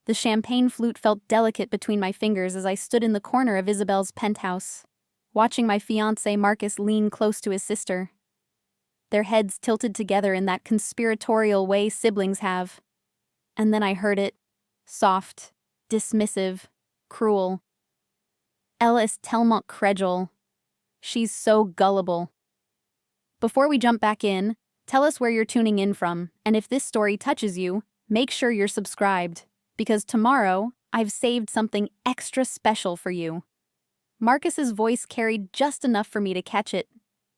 The champagne flute felt delicate between my fingers as I stood in the corner of Isabelle's penthouse, watching my fiancé Marcus lean close to his sister. Their heads tilted together in that conspiratorial way siblings have. And then I heard it. Soft, dismissive, cruel. Elle est tellement crédule. She's so gullible. Before we jump back in, tell us where you're tuning in from, and if this story touches you, make sure you're subscribed, because tomorrow, I've saved something extra special for you. Marcus's voice carried just enough for me to catch it,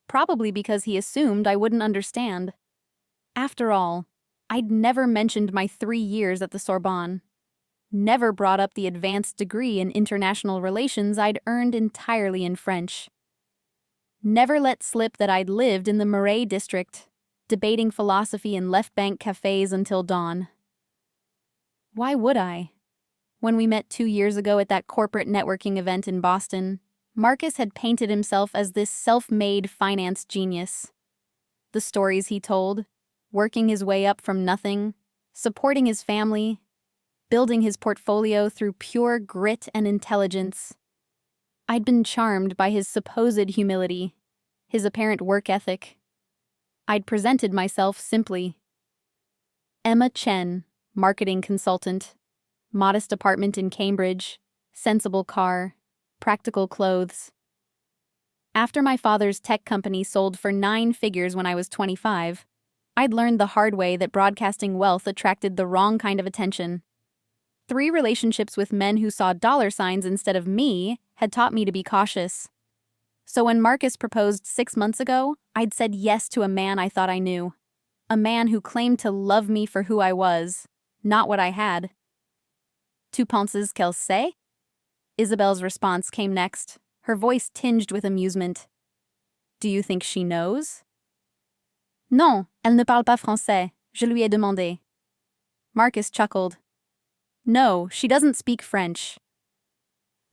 probably because he assumed I wouldn't understand. After all, I'd never mentioned my 3 years at the Sorbonne. Never brought up the advanced degree in international relations I'd earned entirely in French. Never let slip that I'd lived in the Marais district, debating philosophy in left-bank cafes until dawn. Why would I? When we met 2 years ago at that corporate networking event in Boston, Marcus had painted himself as this self-made finance genius. The stories he told, working his way up from nothing, supporting his family, building his portfolio through pure grit and intelligence. I'd been charmed by his supposed humility, his apparent work ethic. I'd presented myself simply. Emma Chen, marketing consultant, modest apartment in Cambridge, sensible car, practical clothes. After my father's tech company sold for 9 figures when I was 25, I'd learned the hard way that broadcasting wealth attracted the wrong kind of attention. 3 relationships with men who saw dollar signs instead of me had taught me to be cautious. So when Marcus proposed 6 months ago, I'd said yes to a man I thought I knew. A man who claimed to love me for who I was, not what I had. Tu penses qu'elle sait? Isabelle's response came next, her voice tinged with amusement. Do you think she knows? Non, elle ne parle pas français. Je lui ai demandé. Marcus chuckled. No, she doesn't speak French.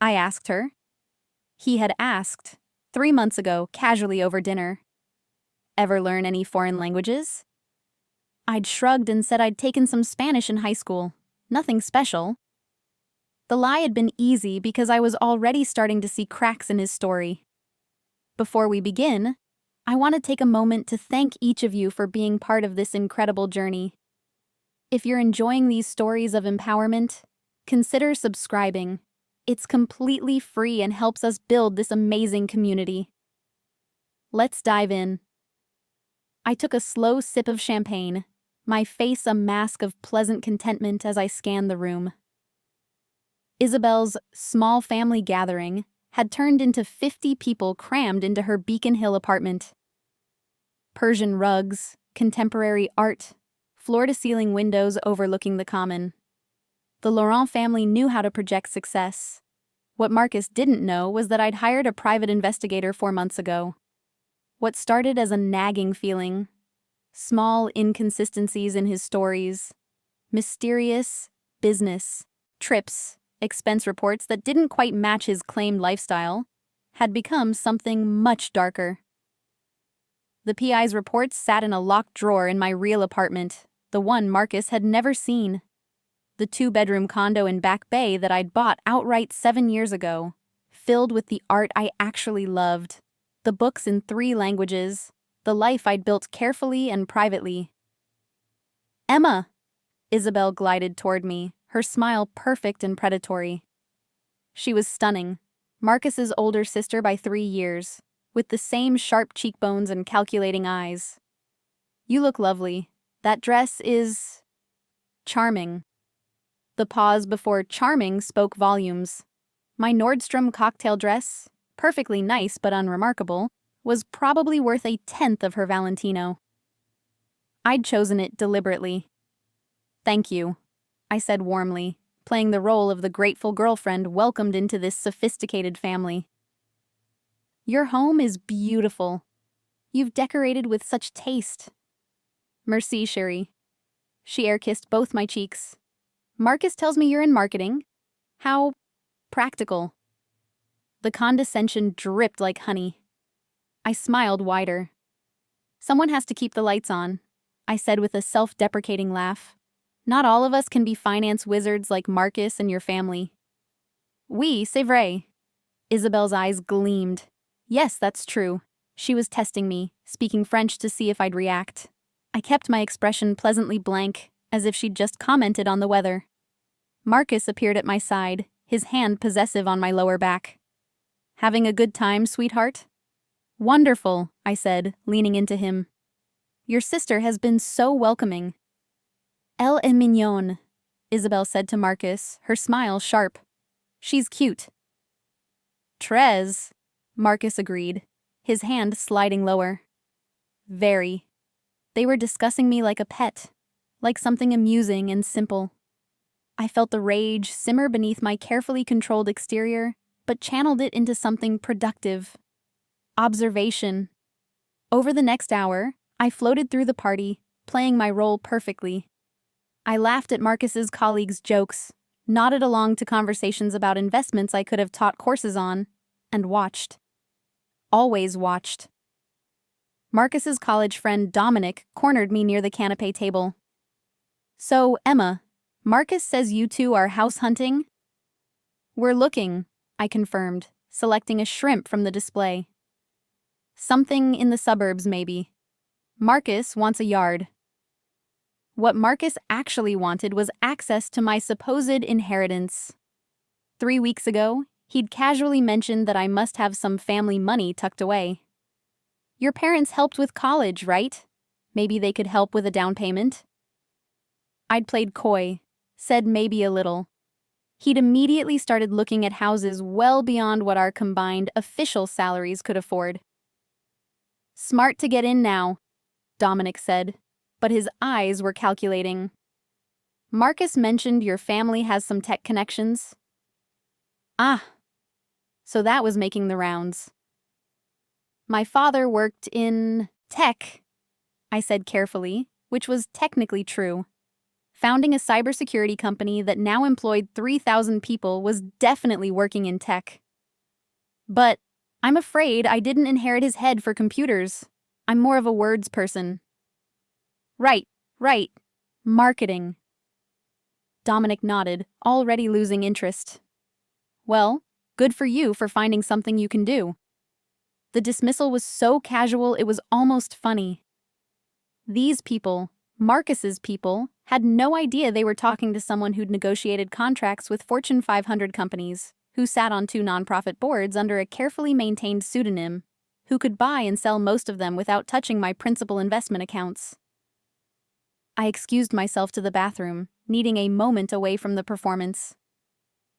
I asked her. He had asked, 3 months ago, casually over dinner. Ever learn any foreign languages? I'd shrugged and said I'd taken some Spanish in high school. Nothing special. The lie had been easy because I was already starting to see cracks in his story. Before we begin, I want to take a moment to thank each of you for being part of this incredible journey. If you're enjoying these stories of empowerment, consider subscribing. It's completely free and helps us build this amazing community. Let's dive in. I took a slow sip of champagne, my face a mask of pleasant contentment as I scanned the room. Isabelle's small family gathering had turned into 50 people crammed into her Beacon Hill apartment. Persian rugs, contemporary art, floor-to-ceiling windows overlooking the common. The Laurent family knew how to project success. What Marcus didn't know was that I'd hired a private investigator 4 months ago. What started as a nagging feeling, small inconsistencies in his stories, mysterious business, trips, expense reports that didn't quite match his claimed lifestyle, had become something much darker. The PI's reports sat in a locked drawer in my real apartment, the one Marcus had never seen. The 2-bedroom condo in Back Bay that I'd bought outright 7 years ago, filled with the art I actually loved, the books in 3 languages, the life I'd built carefully and privately. Emma! Isabelle glided toward me, her smile perfect and predatory. She was stunning, Marcus's older sister by 3 years, with the same sharp cheekbones and calculating eyes. You look lovely. That dress is charming. The pause before charming spoke volumes. My Nordstrom cocktail dress, perfectly nice but unremarkable, was probably worth 1/10 of her Valentino. I'd chosen it deliberately. Thank you, I said warmly, playing the role of the grateful girlfriend welcomed into this sophisticated family. Your home is beautiful. You've decorated with such taste. Merci, chérie. She air-kissed both my cheeks. Marcus tells me you're in marketing. How practical. The condescension dripped like honey. I smiled wider. Someone has to keep the lights on, I said with a self-deprecating laugh. Not all of us can be finance wizards like Marcus and your family. Oui, c'est vrai. Isabelle's eyes gleamed. Yes, that's true. She was testing me, speaking French to see if I'd react. I kept my expression pleasantly blank, as if she'd just commented on the weather. Marcus appeared at my side, his hand possessive on my lower back. Having a good time, sweetheart? Wonderful, I said, leaning into him. Your sister has been so welcoming. Elle est mignonne, Isabelle said to Marcus, her smile sharp. She's cute. Très, Marcus agreed, his hand sliding lower. Very. They were discussing me like a pet, like something amusing and simple. I felt the rage simmer beneath my carefully controlled exterior, but channeled it into something productive. Observation. Over the next hour, I floated through the party, playing my role perfectly. I laughed at Marcus's colleagues' jokes, nodded along to conversations about investments I could have taught courses on, and watched. Always watched. Marcus's college friend Dominic cornered me near the canapé table. So, Emma, Marcus says you two are house hunting? We're looking, I confirmed, selecting a shrimp from the display. Something in the suburbs, maybe. Marcus wants a yard. What Marcus actually wanted was access to my supposed inheritance. 3 weeks ago, he'd casually mentioned that I must have some family money tucked away. Your parents helped with college, right? Maybe they could help with a down payment? I'd played coy, said maybe a little. He'd immediately started looking at houses well beyond what our combined official salaries could afford. Smart to get in now, Dominic said, but his eyes were calculating. Marcus mentioned your family has some tech connections. Ah, so that was making the rounds. My father worked in tech, I said carefully, which was technically true. Founding a cybersecurity company that now employed 3,000 people was definitely working in tech. But I'm afraid I didn't inherit his head for computers. I'm more of a words person. Right. Marketing. Dominic nodded, already losing interest. Well, good for you for finding something you can do. The dismissal was so casual it was almost funny. These people, Marcus's people, had no idea they were talking to someone who'd negotiated contracts with Fortune 500 companies, who sat on 2 nonprofit boards under a carefully maintained pseudonym, who could buy and sell most of them without touching my principal investment accounts. I excused myself to the bathroom, needing a moment away from the performance.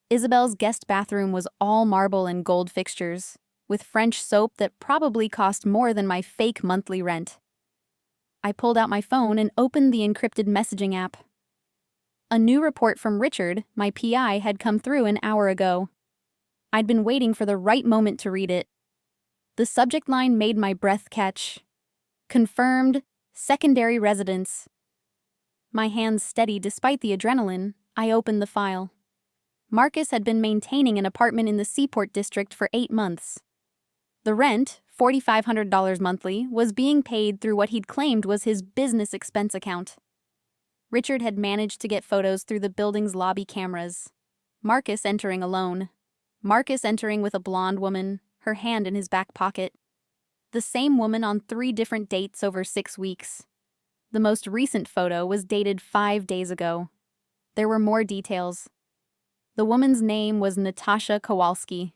Isabelle's guest bathroom was all marble and gold fixtures, with French soap that probably cost more than my fake monthly rent. I pulled out my phone and opened the encrypted messaging app. A new report from Richard, my PI, had come through an hour ago. I'd been waiting for the right moment to read it. The subject line made my breath catch. Confirmed, secondary residence. My hands steady despite the adrenaline, I opened the file. Marcus had been maintaining an apartment in the Seaport district for 8 months. The rent, $4,500 monthly, was being paid through what he'd claimed was his business expense account. Richard had managed to get photos through the building's lobby cameras. Marcus entering alone. Marcus entering with a blonde woman, her hand in his back pocket. The same woman on 3 different dates over 6 weeks. The most recent photo was dated 5 days ago. There were more details. The woman's name was Natasha Kowalski.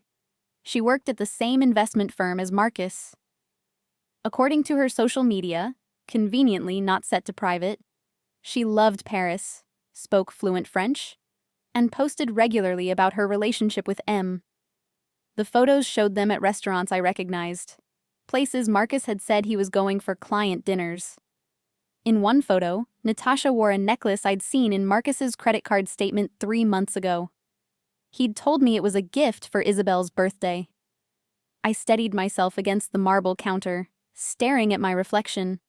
She worked at the same investment firm as Marcus. According to her social media, conveniently not set to private, she loved Paris, spoke fluent French, and posted regularly about her relationship with M. The photos showed them at restaurants I recognized, places Marcus had said he was going for client dinners. In one photo, Natasha wore a necklace I'd seen in Marcus's credit card statement 3 months ago. He'd told me it was a gift for Isabelle's birthday. I steadied myself against the marble counter, staring at my reflection.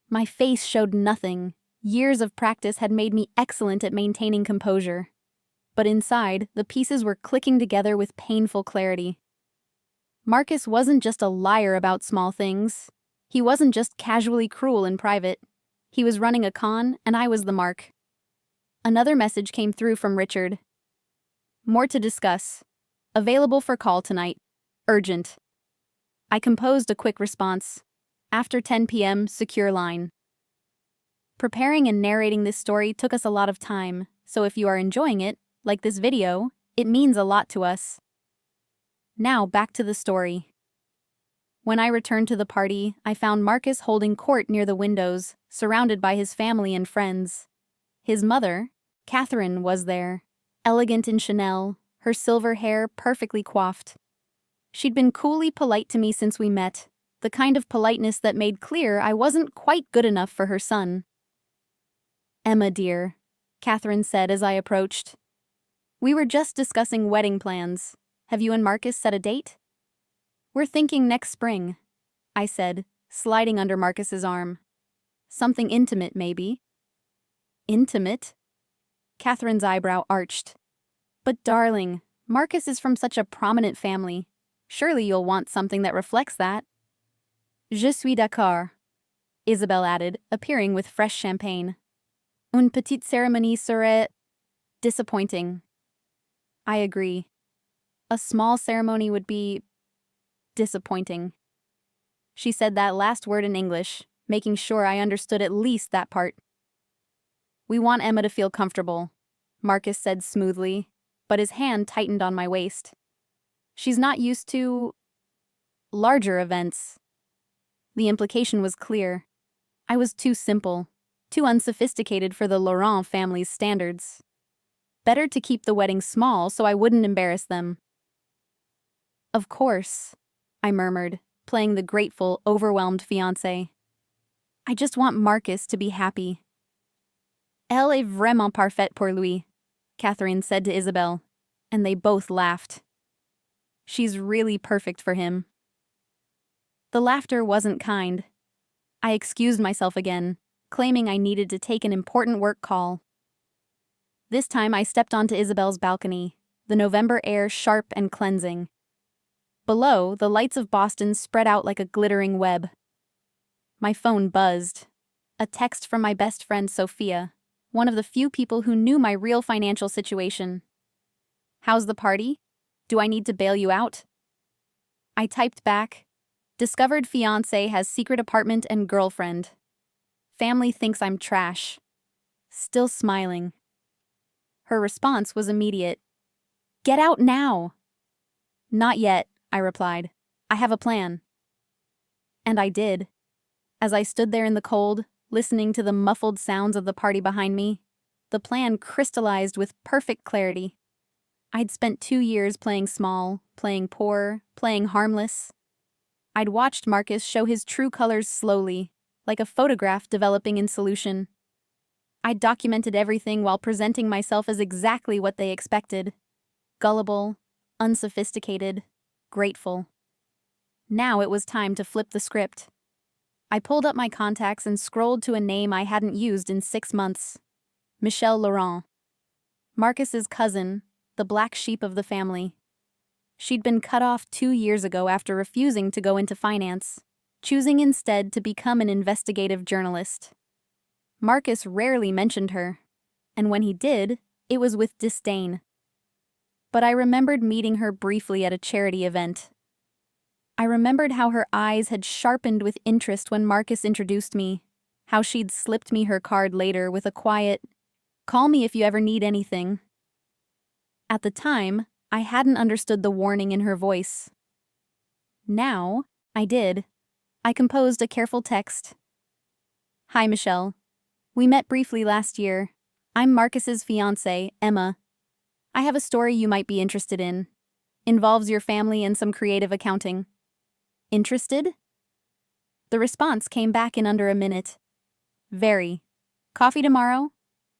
My face showed nothing. Years of practice had made me excellent at maintaining composure. But inside, the pieces were clicking together with painful clarity. Marcus wasn't just a liar about small things. He wasn't just casually cruel in private. He was running a con, and I was the mark. Another message came through from Richard. More to discuss. Available for call tonight. Urgent. I composed a quick response. After 10 p.m., secure line. Preparing and narrating this story took us a lot of time, so if you are enjoying it, like this video, it means a lot to us. Now back to the story. When I returned to the party, I found Marcus holding court near the windows, surrounded by his family and friends. His mother, Catherine, was there, elegant in Chanel, her silver hair perfectly coiffed. She'd been coolly polite to me since we met, the kind of politeness that made clear I wasn't quite good enough for her son. "Emma, dear," Catherine said as I approached. "We were just discussing wedding plans. Have you and Marcus set a date?" "We're thinking next spring," I said, sliding under Marcus's arm. "Something intimate, maybe." "Intimate?" Catherine's eyebrow arched. "But darling, Marcus is from such a prominent family. Surely you'll want something that reflects that." "Je suis d'accord," Isabelle added, appearing with fresh champagne. "Une petite cérémonie serait disappointing." "I agree. A small ceremony would be disappointing." She said that last word in English, making sure I understood at least that part. "We want Emma to feel comfortable," Marcus said smoothly, but his hand tightened on my waist. "She's not used to larger events." The implication was clear. I was too simple, too unsophisticated for the Laurent family's standards. Better to keep the wedding small so I wouldn't embarrass them. "Of course," I murmured, playing the grateful, overwhelmed fiancé. "I just want Marcus to be happy." "Elle est vraiment parfaite pour lui," Catherine said to Isabelle, and they both laughed. "She's really perfect for him." The laughter wasn't kind. I excused myself again, claiming I needed to take an important work call. This time I stepped onto Isabelle's balcony, the November air sharp and cleansing. Below, the lights of Boston spread out like a glittering web. My phone buzzed. A text from my best friend Sophia, one of the few people who knew my real financial situation. "How's the party? Do I need to bail you out?" I typed back, "Discovered fiancé has secret apartment and girlfriend. Family thinks I'm trash." Still smiling. Her response was immediate. "Get out now!" "Not yet," I replied. "I have a plan." And I did. As I stood there in the cold, listening to the muffled sounds of the party behind me, the plan crystallized with perfect clarity. I'd spent 2 years playing small, playing poor, playing harmless. I'd watched Marcus show his true colors slowly, like a photograph developing in solution. I'd documented everything while presenting myself as exactly what they expected. Gullible, unsophisticated, grateful. Now it was time to flip the script. I pulled up my contacts and scrolled to a name I hadn't used in 6 months. Michelle Laurent. Marcus's cousin, the black sheep of the family. She'd been cut off 2 years ago after refusing to go into finance, choosing instead to become an investigative journalist. Marcus rarely mentioned her, and when he did, it was with disdain. But I remembered meeting her briefly at a charity event. I remembered how her eyes had sharpened with interest when Marcus introduced me, how she'd slipped me her card later with a quiet, "Call me if you ever need anything." At the time, I hadn't understood the warning in her voice. Now, I did. I composed a careful text. "Hi, Michelle. We met briefly last year. I'm Marcus's fiancée, Emma. I have a story you might be interested in. Involves your family and some creative accounting. Interested?" The response came back in under a minute. "Very. Coffee tomorrow?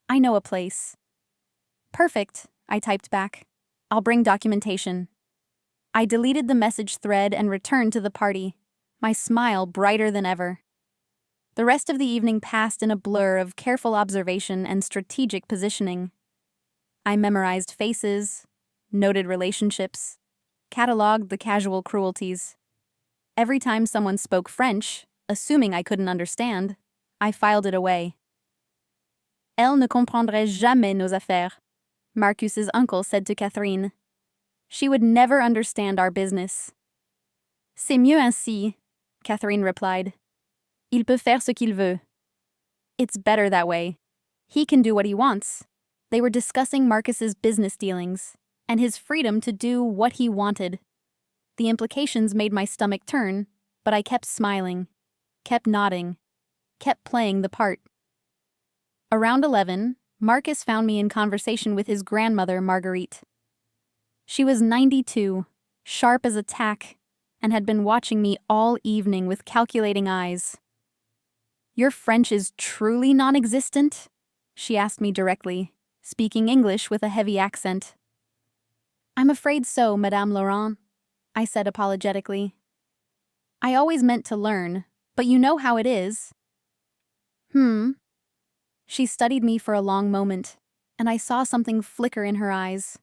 I know a place." "Perfect," I typed back. "I'll bring documentation." I deleted the message thread and returned to the party, my smile brighter than ever. The rest of the evening passed in a blur of careful observation and strategic positioning. I memorized faces, noted relationships, cataloged the casual cruelties. Every time someone spoke French, assuming I couldn't understand, I filed it away. Elle ne comprendrait jamais nos affaires, Marcus's uncle said to Catherine. She would never understand our business. C'est mieux ainsi, Catherine replied. Il peut faire ce qu'il veut. It's better that way. He can do what he wants. They were discussing Marcus's business dealings, and his freedom to do what he wanted. The implications made my stomach turn, but I kept smiling, kept nodding, kept playing the part. Around 11, Marcus found me in conversation with his grandmother, Marguerite. She was 92, sharp as a tack, and had been watching me all evening with calculating eyes. Your French is truly non-existent? She asked me directly, speaking English with a heavy accent. I'm afraid so, Madame Laurent, I said apologetically. I always meant to learn, but you know how it is. She studied me for a long moment, and I saw something flicker in her eyes.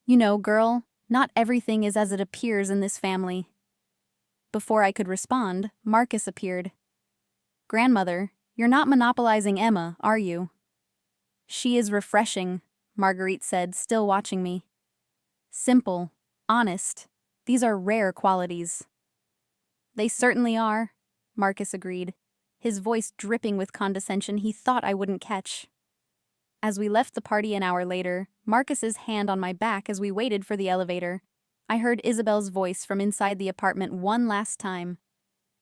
You know, girl, not everything is as it appears in this family. Before I could respond, Marcus appeared. Grandmother, you're not monopolizing Emma, are you? She is refreshing, Marguerite said, still watching me. Simple, honest, these are rare qualities. They certainly are, Marcus agreed, his voice dripping with condescension he thought I wouldn't catch. As we left the party an hour later, Marcus's hand on my back as we waited for the elevator, I heard Isabelle's voice from inside the apartment one last time.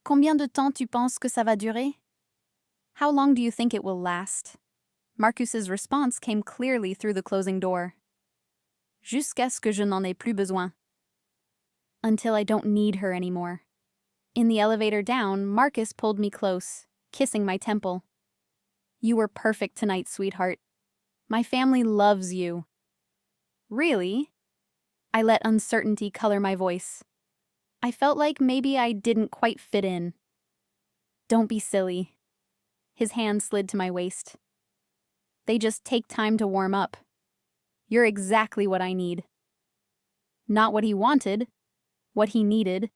Combien de temps tu penses que ça va durer? How long do you think it will last? Marcus's response came clearly through the closing door. Jusqu'à ce que je n'en ai plus besoin. Until I don't need her anymore. In the elevator down, Marcus pulled me close, kissing my temple. You were perfect tonight, sweetheart. My family loves you. Really? I let uncertainty color my voice. I felt like maybe I didn't quite fit in. Don't be silly. His hand slid to my waist. They just take time to warm up. You're exactly what I need. Not what he wanted, what he needed.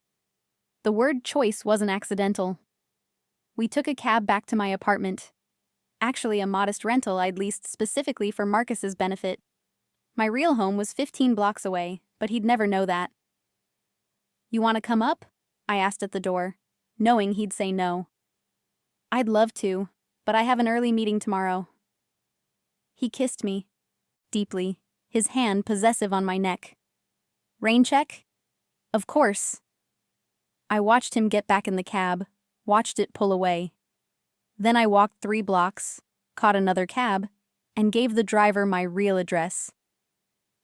The word choice wasn't accidental. We took a cab back to my apartment. Actually, a modest rental I'd leased specifically for Marcus's benefit. My real home was 15 blocks away, but he'd never know that. You want to come up? I asked at the door, knowing he'd say no. I'd love to, but I have an early meeting tomorrow. He kissed me, deeply, his hand possessive on my neck. Rain check? Of course. I watched him get back in the cab, watched it pull away. Then I walked 3 blocks, caught another cab, and gave the driver my real address.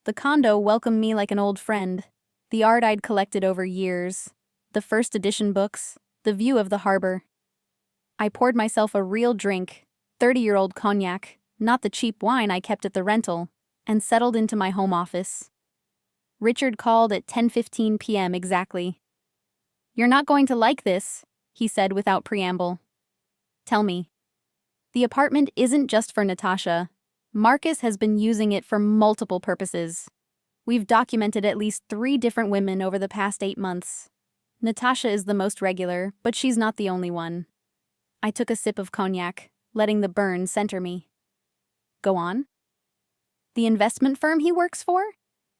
The condo welcomed me like an old friend, the art I'd collected over years, the first edition books, the view of the harbor. I poured myself a real drink, 30-year-old cognac, not the cheap wine I kept at the rental, and settled into my home office. Richard called at 10:15 p.m. exactly. You're not going to like this, he said without preamble. Tell me. The apartment isn't just for Natasha. Marcus has been using it for multiple purposes. We've documented at least 3 different women over the past 8 months. Natasha is the most regular, but she's not the only one. I took a sip of cognac, letting the burn center me. Go on. The investment firm he works for?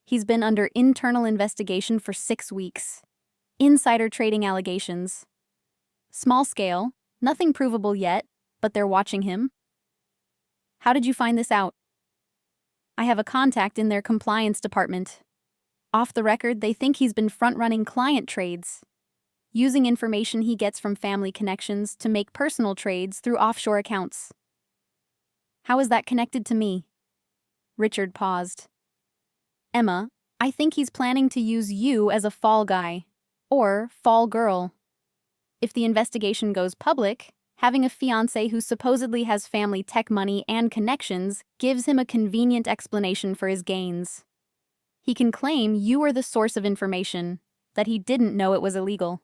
He's been under internal investigation for 6 weeks. Insider trading allegations. Small scale, nothing provable yet, but they're watching him. How did you find this out? I have a contact in their compliance department. Off the record, they think he's been front-running client trades, using information he gets from family connections to make personal trades through offshore accounts. How is that connected to me? Richard paused. Emma, I think he's planning to use you as a fall guy, or fall girl. If the investigation goes public, having a fiancé who supposedly has family tech money and connections gives him a convenient explanation for his gains. He can claim you are the source of information, that he didn't know it was illegal.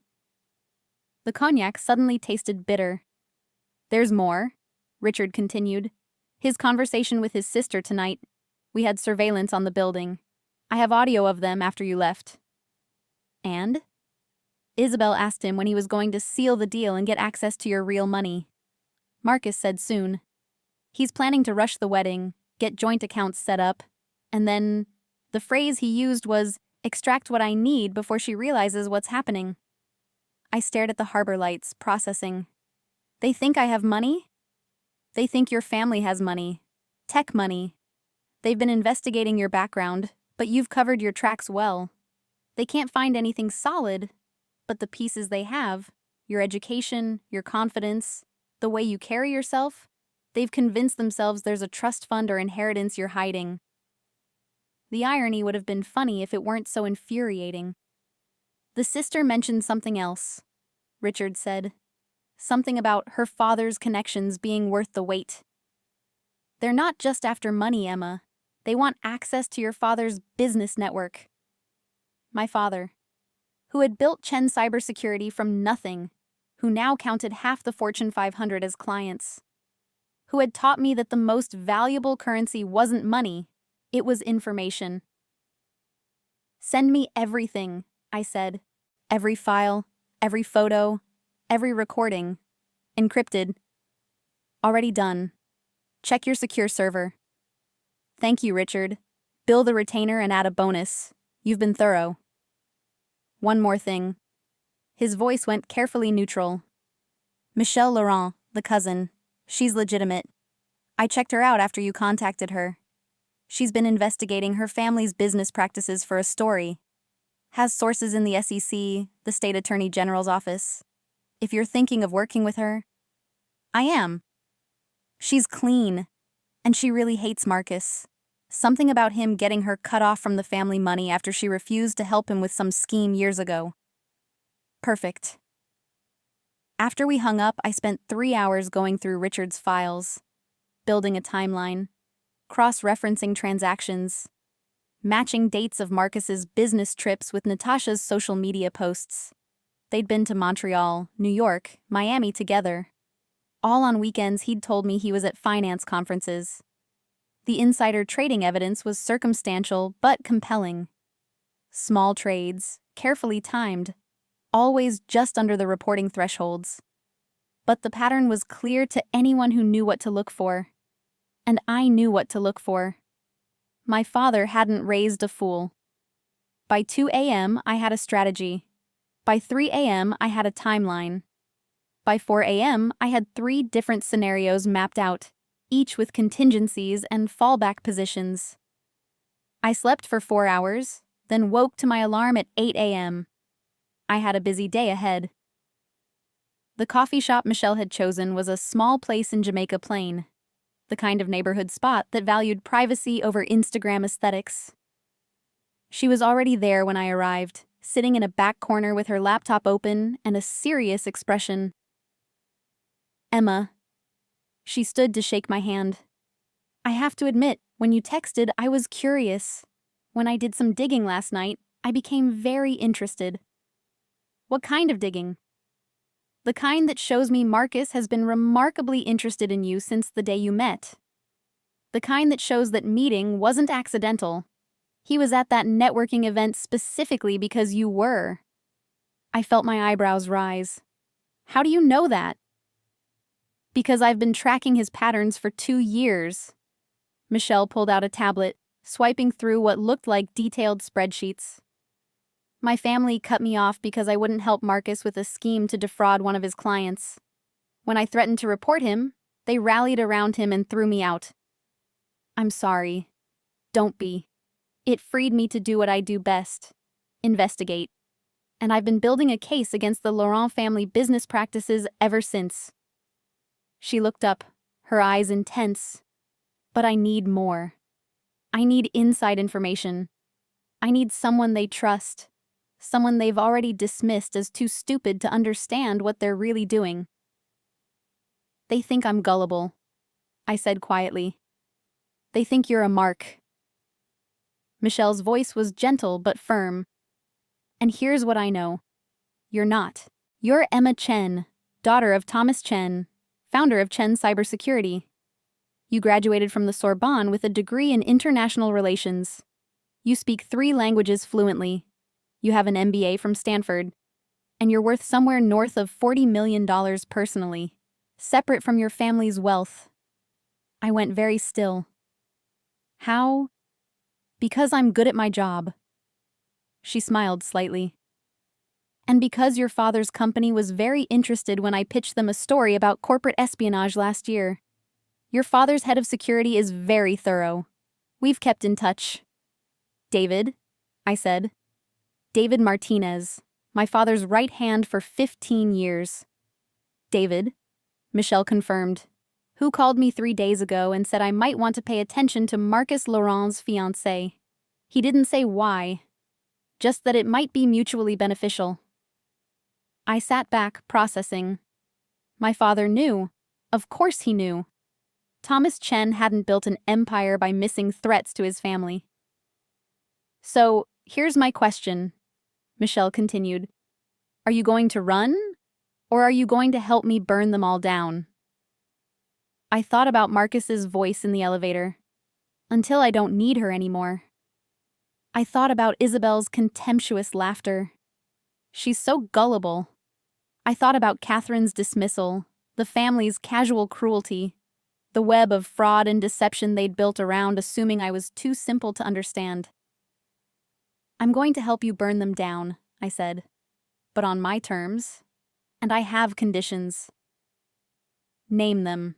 The cognac suddenly tasted bitter. There's more, Richard continued. His conversation with his sister tonight. We had surveillance on the building. I have audio of them after you left. And? Isabelle asked him when he was going to seal the deal and get access to your real money. Marcus said soon. He's planning to rush the wedding, get joint accounts set up, and then the phrase he used was, extract what I need before she realizes what's happening. I stared at the harbor lights, processing. They think I have money? They think your family has money. Tech money. They've been investigating your background, but you've covered your tracks well. They can't find anything solid, but the pieces they have, your education, your confidence, the way you carry yourself, they've convinced themselves there's a trust fund or inheritance you're hiding. The irony would have been funny if it weren't so infuriating. The sister mentioned something else, Richard said. Something about her father's connections being worth the wait. They're not just after money, Emma. They want access to your father's business network. My father, who had built Chen Cybersecurity from nothing, who now counted half the Fortune 500 as clients, who had taught me that the most valuable currency wasn't money, it was information. Send me everything, I said. Every file, every photo, every recording. Encrypted. Already done. Check your secure server. Thank you, Richard. Bill the retainer and add a bonus. You've been thorough. One more thing. His voice went carefully neutral. Michelle Laurent, the cousin. She's legitimate. I checked her out after you contacted her. She's been investigating her family's business practices for a story. Has sources in the SEC, the State Attorney General's office. If you're thinking of working with her, I am. She's clean, and she really hates Marcus. Something about him getting her cut off from the family money after she refused to help him with some scheme years ago. Perfect. After we hung up, I spent 3 hours going through Richard's files, building a timeline, cross-referencing transactions, matching dates of Marcus's business trips with Natasha's social media posts. They'd been to Montreal, New York, Miami together. All on weekends he'd told me he was at finance conferences. The insider trading evidence was circumstantial but compelling. Small trades, carefully timed, always just under the reporting thresholds. But the pattern was clear to anyone who knew what to look for. And I knew what to look for. My father hadn't raised a fool. By 2 a.m., I had a strategy. By 3 a.m., I had a timeline. By 4 a.m., I had 3 different scenarios mapped out, each with contingencies and fallback positions. I slept for 4 hours, then woke to my alarm at 8 a.m. I had a busy day ahead. The coffee shop Michelle had chosen was a small place in Jamaica Plain, the kind of neighborhood spot that valued privacy over Instagram aesthetics. She was already there when I arrived, sitting in a back corner with her laptop open and a serious expression. Emma. She stood to shake my hand. I have to admit, when you texted, I was curious. When I did some digging last night, I became very interested. What kind of digging? The kind that shows me Marcus has been remarkably interested in you since the day you met. The kind that shows that meeting wasn't accidental. He was at that networking event specifically because you were. I felt my eyebrows rise. How do you know that? Because I've been tracking his patterns for 2 years. Michelle pulled out a tablet, swiping through what looked like detailed spreadsheets. My family cut me off because I wouldn't help Marcus with a scheme to defraud one of his clients. When I threatened to report him, they rallied around him and threw me out. I'm sorry. Don't be. It freed me to do what I do best. Investigate. And I've been building a case against the Laurent family business practices ever since. She looked up, her eyes intense. But I need more. I need inside information. I need someone they trust. Someone they've already dismissed as too stupid to understand what they're really doing. They think I'm gullible, I said quietly. They think you're a mark. Michelle's voice was gentle but firm. And here's what I know. You're not. You're Emma Chen, daughter of Thomas Chen, founder of Chen Cybersecurity. You graduated from the Sorbonne with a degree in international relations. You speak 3 languages fluently. You have an MBA from Stanford. And you're worth somewhere north of $40 million personally, separate from your family's wealth. I went very still. How? Because I'm good at my job. She smiled slightly. And because your father's company was very interested when I pitched them a story about corporate espionage last year. Your father's head of security is very thorough. We've kept in touch. David, I said. David Martinez, my father's right hand for 15 years. David, Michelle confirmed, who called me 3 days ago and said I might want to pay attention to Marcus Laurent's fiancé. He didn't say why, just that it might be mutually beneficial. I sat back, processing. My father knew. Of course he knew. Thomas Chen hadn't built an empire by missing threats to his family. So, here's my question, Michelle continued. Are you going to run? Or are you going to help me burn them all down? I thought about Marcus's voice in the elevator. Until I don't need her anymore. I thought about Isabelle's contemptuous laughter. She's so gullible. I thought about Catherine's dismissal, the family's casual cruelty, the web of fraud and deception they'd built around assuming I was too simple to understand. I'm going to help you burn them down, I said, but on my terms, and I have conditions. Name them.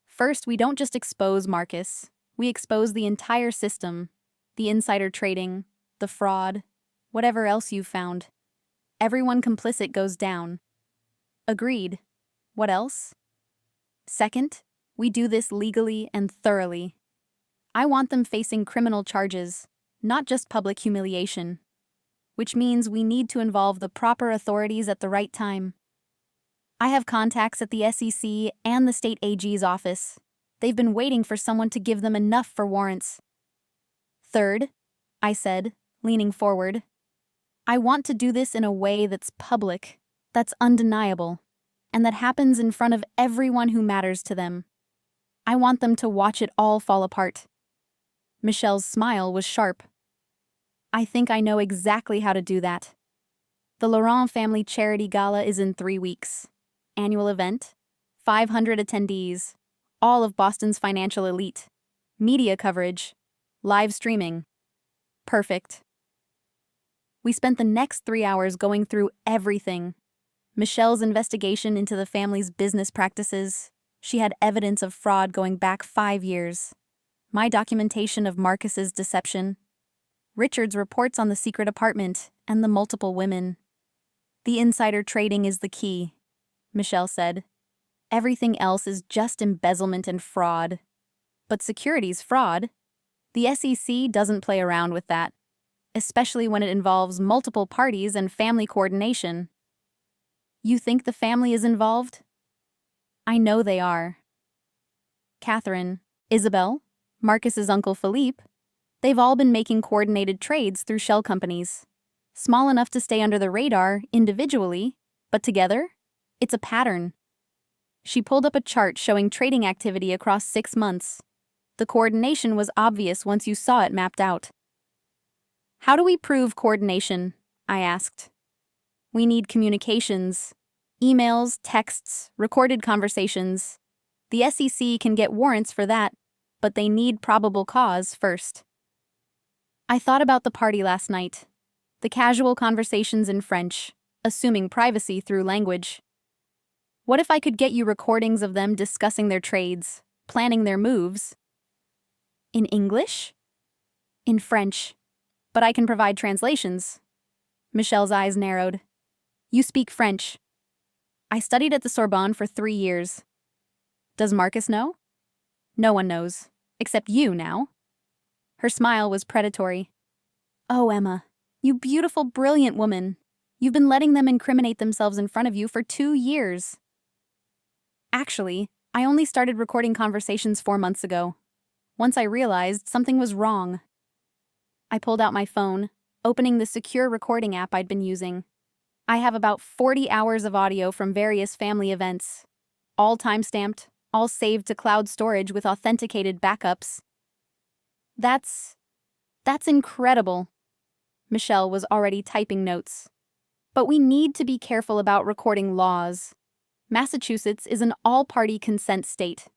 First, we don't just expose Marcus, we expose the entire system, the insider trading, the fraud, whatever else you've found. Everyone complicit goes down. Agreed. What else? Second, we do this legally and thoroughly. I want them facing criminal charges, not just public humiliation, which means we need to involve the proper authorities at the right time. I have contacts at the SEC and the state AG's office. They've been waiting for someone to give them enough for warrants. Third, I said, leaning forward, I want to do this in a way that's public, that's undeniable, and that happens in front of everyone who matters to them. I want them to watch it all fall apart. Michelle's smile was sharp. I think I know exactly how to do that. The Laurent Family Charity Gala is in 3 weeks. Annual event, 500 attendees, all of Boston's financial elite. Media coverage, live streaming. Perfect. We spent the next 3 hours going through everything. Michelle's investigation into the family's business practices. She had evidence of fraud going back 5 years. My documentation of Marcus's deception. Richard's reports on the secret apartment and the multiple women. The insider trading is the key, Michelle said. Everything else is just embezzlement and fraud. But securities fraud? The SEC doesn't play around with that, especially when it involves multiple parties and family coordination. You think the family is involved? I know they are. Catherine, Isabelle, Marcus's uncle Philippe, they've all been making coordinated trades through shell companies. Small enough to stay under the radar individually, but together, it's a pattern. She pulled up a chart showing trading activity across 6 months. The coordination was obvious once you saw it mapped out. How do we prove coordination? I asked. We need communications. Emails, texts, recorded conversations. The SEC can get warrants for that, but they need probable cause first. I thought about the party last night. The casual conversations in French, assuming privacy through language. What if I could get you recordings of them discussing their trades, planning their moves? In English? In French. But I can provide translations. Michelle's eyes narrowed. You speak French. I studied at the Sorbonne for 3 years. Does Marcus know? No one knows, except you now. Her smile was predatory. Oh, Emma, you beautiful, brilliant woman. You've been letting them incriminate themselves in front of you for 2 years. Actually, I only started recording conversations 4 months ago. Once I realized something was wrong. I pulled out my phone, opening the secure recording app I'd been using. I have about 40 hours of audio from various family events. All time-stamped, all saved to cloud storage with authenticated backups. That's incredible. Michelle was already typing notes. But we need to be careful about recording laws. Massachusetts is an all-party consent state.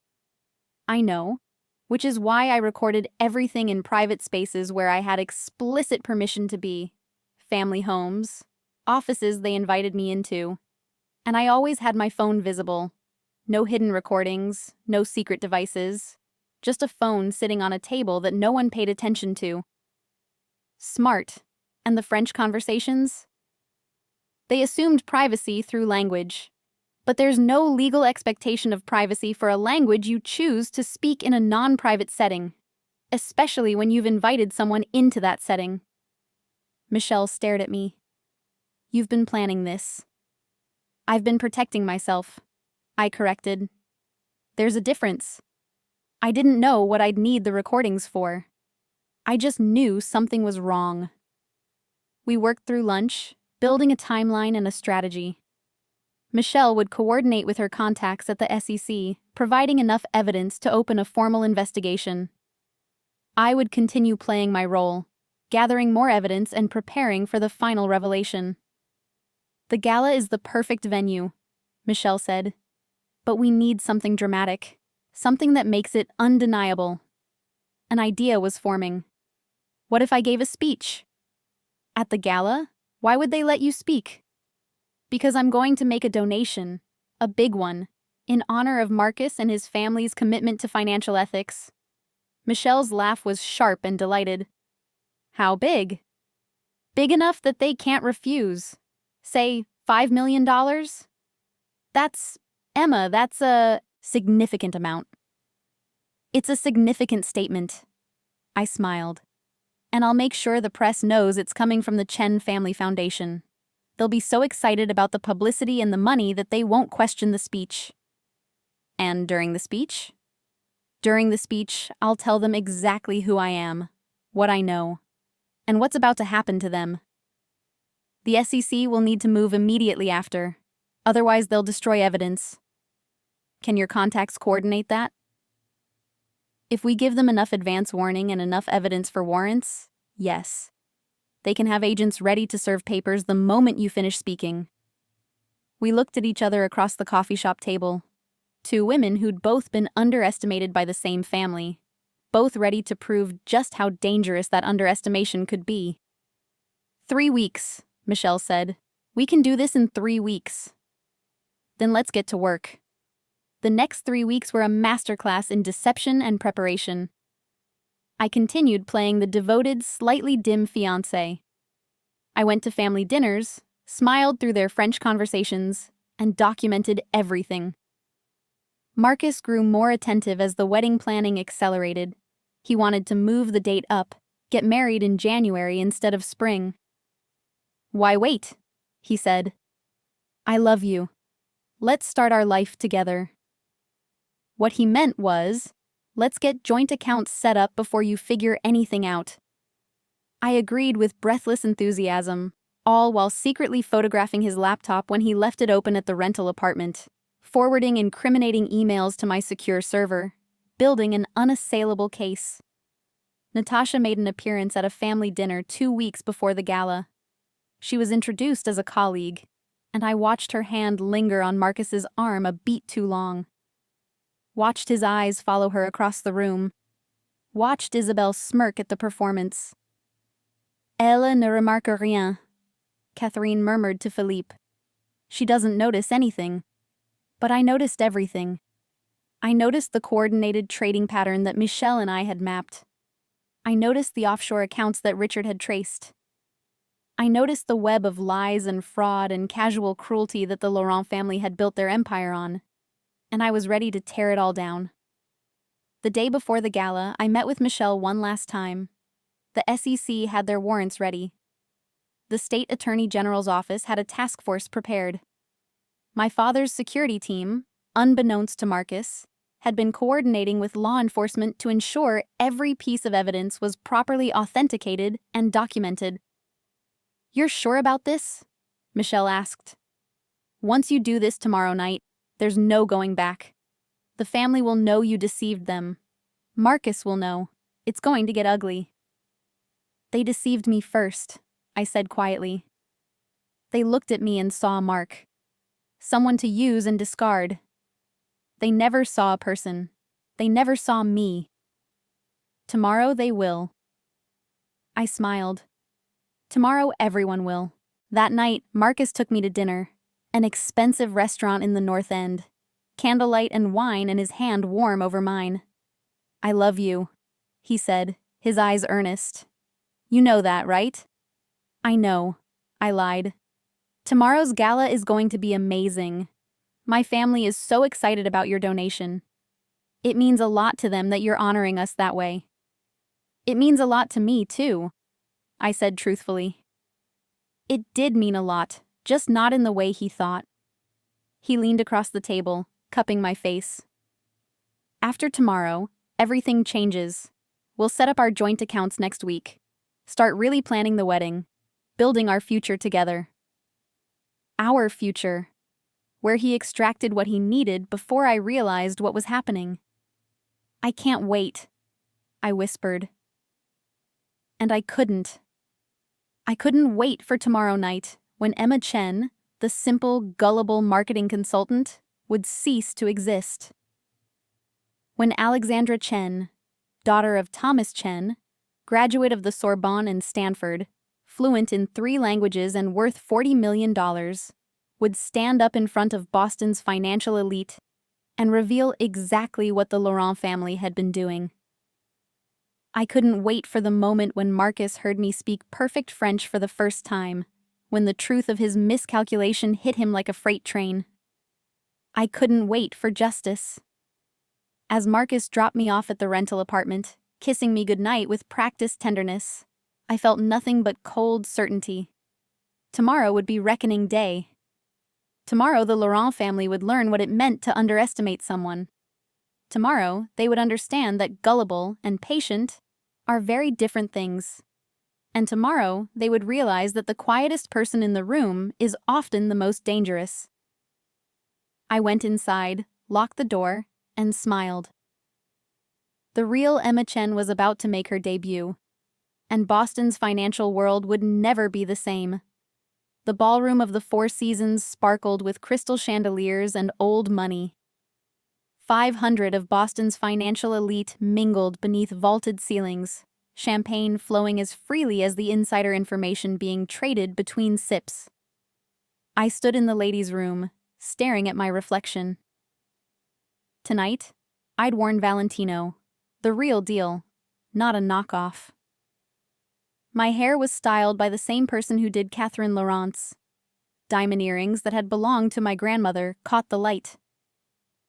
I know, which is why I recorded everything in private spaces where I had explicit permission to be. Family homes, offices they invited me into. And I always had my phone visible. No hidden recordings, no secret devices. Just a phone sitting on a table that no one paid attention to. Smart. And the French conversations? They assumed privacy through language. But there's no legal expectation of privacy for a language you choose to speak in a non-private setting, especially when you've invited someone into that setting. Michelle stared at me. You've been planning this. I've been protecting myself, I corrected. There's a difference. I didn't know what I'd need the recordings for. I just knew something was wrong. We worked through lunch, building a timeline and a strategy. Michelle would coordinate with her contacts at the SEC, providing enough evidence to open a formal investigation. I would continue playing my role, gathering more evidence and preparing for the final revelation. The gala is the perfect venue, Michelle said. But we need something dramatic, something that makes it undeniable. An idea was forming. What if I gave a speech? At the gala? Why would they let you speak? Because I'm going to make a donation, a big one, in honor of Marcus and his family's commitment to financial ethics. Michelle's laugh was sharp and delighted. How big? Big enough that they can't refuse. Say, $5 million? That's a significant amount. It's a significant statement. I smiled. And I'll make sure the press knows it's coming from the Chen Family Foundation. They'll be so excited about the publicity and the money that they won't question the speech. And during the speech? During the speech, I'll tell them exactly who I am, what I know, and what's about to happen to them. The SEC will need to move immediately after, otherwise they'll destroy evidence. Can your contacts coordinate that? If we give them enough advance warning and enough evidence for warrants, yes. They can have agents ready to serve papers the moment you finish speaking. We looked at each other across the coffee shop table. Two women who'd both been underestimated by the same family, both ready to prove just how dangerous that underestimation could be. 3 weeks, Michelle said. We can do this in 3 weeks. Then let's get to work. The next 3 weeks were a masterclass in deception and preparation. I continued playing the devoted, slightly dim fiancé. I went to family dinners, smiled through their French conversations, and documented everything. Marcus grew more attentive as the wedding planning accelerated. He wanted to move the date up, get married in January instead of spring. Why wait? He said. I love you. Let's start our life together. What he meant was, let's get joint accounts set up before you figure anything out. I agreed with breathless enthusiasm, all while secretly photographing his laptop when he left it open at the rental apartment, forwarding incriminating emails to my secure server, building an unassailable case. Natasha made an appearance at a family dinner 2 weeks before the gala. She was introduced as a colleague, and I watched her hand linger on Marcus's arm a beat too long. Watched his eyes follow her across the room. Watched Isabelle smirk at the performance. Elle ne remarque rien, Catherine murmured to Philippe. She doesn't notice anything. But I noticed everything. I noticed the coordinated trading pattern that Michelle and I had mapped. I noticed the offshore accounts that Richard had traced. I noticed the web of lies and fraud and casual cruelty that the Laurent family had built their empire on. And I was ready to tear it all down. The day before the gala, I met with Michelle one last time. The SEC had their warrants ready. The state attorney general's office had a task force prepared. My father's security team, unbeknownst to Marcus, had been coordinating with law enforcement to ensure every piece of evidence was properly authenticated and documented. You're sure about this? Michelle asked. Once you do this tomorrow night, there's no going back. The family will know you deceived them. Marcus will know. It's going to get ugly. They deceived me first, I said quietly. They looked at me and saw a mark. Someone to use and discard. They never saw a person. They never saw me. Tomorrow they will. I smiled. Tomorrow everyone will. That night, Marcus took me to dinner. An expensive restaurant in the North End. Candlelight and wine and his hand warm over mine. I love you, he said, his eyes earnest. You know that, right? I know, I lied. Tomorrow's gala is going to be amazing. My family is so excited about your donation. It means a lot to them that you're honoring us that way. It means a lot to me, too, I said truthfully. It did mean a lot, just not in the way he thought. He leaned across the table, cupping my face. After tomorrow, everything changes. We'll set up our joint accounts next week. Start really planning the wedding. Building our future together. Our future. Where he extracted what he needed before I realized what was happening. I can't wait, I whispered. And I couldn't. I couldn't wait for tomorrow night, when Emma Chen, the simple, gullible marketing consultant, would cease to exist. When Alexandra Chen, daughter of Thomas Chen, graduate of the Sorbonne and Stanford, fluent in 3 languages and worth $40 million, would stand up in front of Boston's financial elite and reveal exactly what the Laurent family had been doing. I couldn't wait for the moment when Marcus heard me speak perfect French for the first time, when the truth of his miscalculation hit him like a freight train. I couldn't wait for justice. As Marcus dropped me off at the rental apartment, kissing me goodnight with practiced tenderness, I felt nothing but cold certainty. Tomorrow would be reckoning day. Tomorrow the Laurent family would learn what it meant to underestimate someone. Tomorrow they would understand that gullible and patient are very different things. And tomorrow they would realize that the quietest person in the room is often the most dangerous. I went inside, locked the door, and smiled. The real Emma Chen was about to make her debut, and Boston's financial world would never be the same. The ballroom of the Four Seasons sparkled with crystal chandeliers and old money. 500 of Boston's financial elite mingled beneath vaulted ceilings, champagne flowing as freely as the insider information being traded between sips. I stood in the ladies' room, staring at my reflection. Tonight, I'd worn Valentino, the real deal, not a knockoff. My hair was styled by the same person who did Catherine Laurent's. Diamond earrings that had belonged to my grandmother caught the light.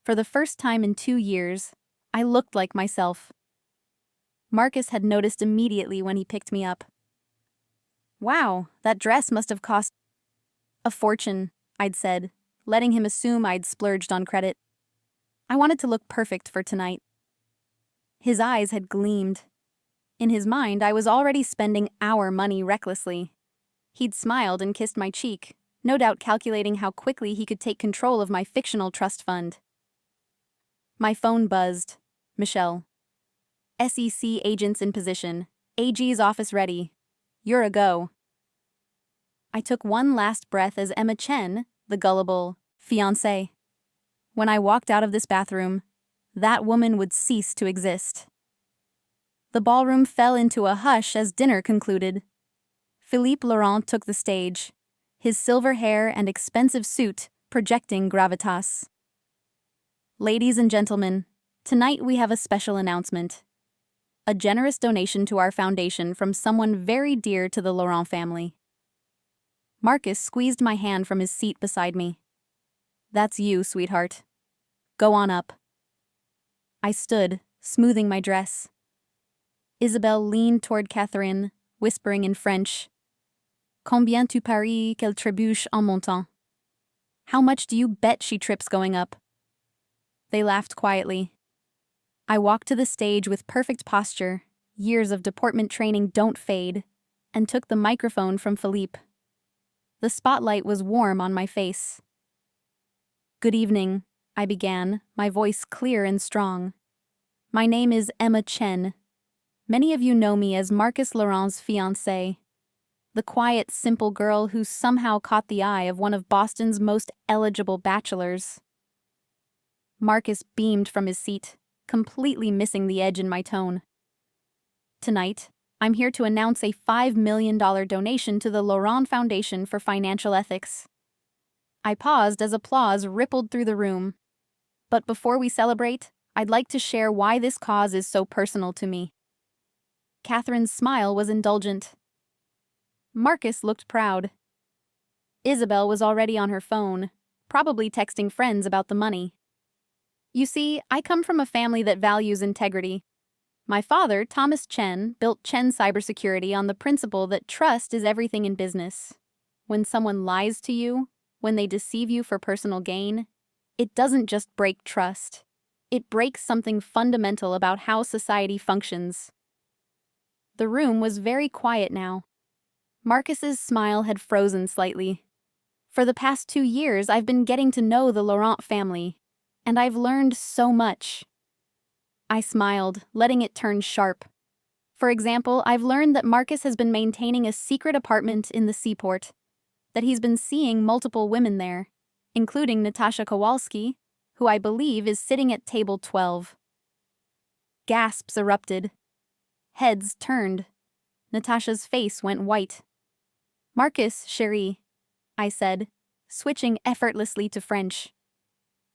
For the first time in 2 years, I looked like myself. Marcus had noticed immediately when he picked me up. Wow, that dress must have cost a fortune, I'd said, letting him assume I'd splurged on credit. I wanted to look perfect for tonight. His eyes had gleamed. In his mind, I was already spending our money recklessly. He'd smiled and kissed my cheek, no doubt calculating how quickly he could take control of my fictional trust fund. My phone buzzed. Michelle. SEC agents in position. AG's office ready. You're a go. I took one last breath as Emma Chen, the gullible fiancé. When I walked out of this bathroom, that woman would cease to exist. The ballroom fell into a hush as dinner concluded. Philippe Laurent took the stage, his silver hair and expensive suit projecting gravitas. Ladies and gentlemen, tonight we have a special announcement. A generous donation to our foundation from someone very dear to the Laurent family. Marcus squeezed my hand from his seat beside me. That's you, sweetheart. Go on up. I stood, smoothing my dress. Isabelle leaned toward Catherine, whispering in French. Combien tu paries qu'elle trébuche en montant? How much do you bet she trips going up? They laughed quietly. I walked to the stage with perfect posture, years of deportment training don't fade, and took the microphone from Philippe. The spotlight was warm on my face. Good evening, I began, my voice clear and strong. My name is Emma Chen. Many of you know me as Marcus Laurent's fiancée, the quiet, simple girl who somehow caught the eye of one of Boston's most eligible bachelors. Marcus beamed from his seat, completely missing the edge in my tone. Tonight, I'm here to announce a $5 million donation to the Laurent Foundation for Financial Ethics. I paused as applause rippled through the room. But before we celebrate, I'd like to share why this cause is so personal to me. Catherine's smile was indulgent. Marcus looked proud. Isabelle was already on her phone, probably texting friends about the money. You see, I come from a family that values integrity. My father, Thomas Chen, built Chen Cybersecurity on the principle that trust is everything in business. When someone lies to you, when they deceive you for personal gain, it doesn't just break trust. It breaks something fundamental about how society functions. The room was very quiet now. Marcus's smile had frozen slightly. For the past 2 years, I've been getting to know the Laurent family, and I've learned so much. I smiled, letting it turn sharp. For example, I've learned that Marcus has been maintaining a secret apartment in the seaport, that he's been seeing multiple women there, including Natasha Kowalski, who I believe is sitting at table 12. Gasps erupted. Heads turned. Natasha's face went white. Marcus, chérie, I said, switching effortlessly to French.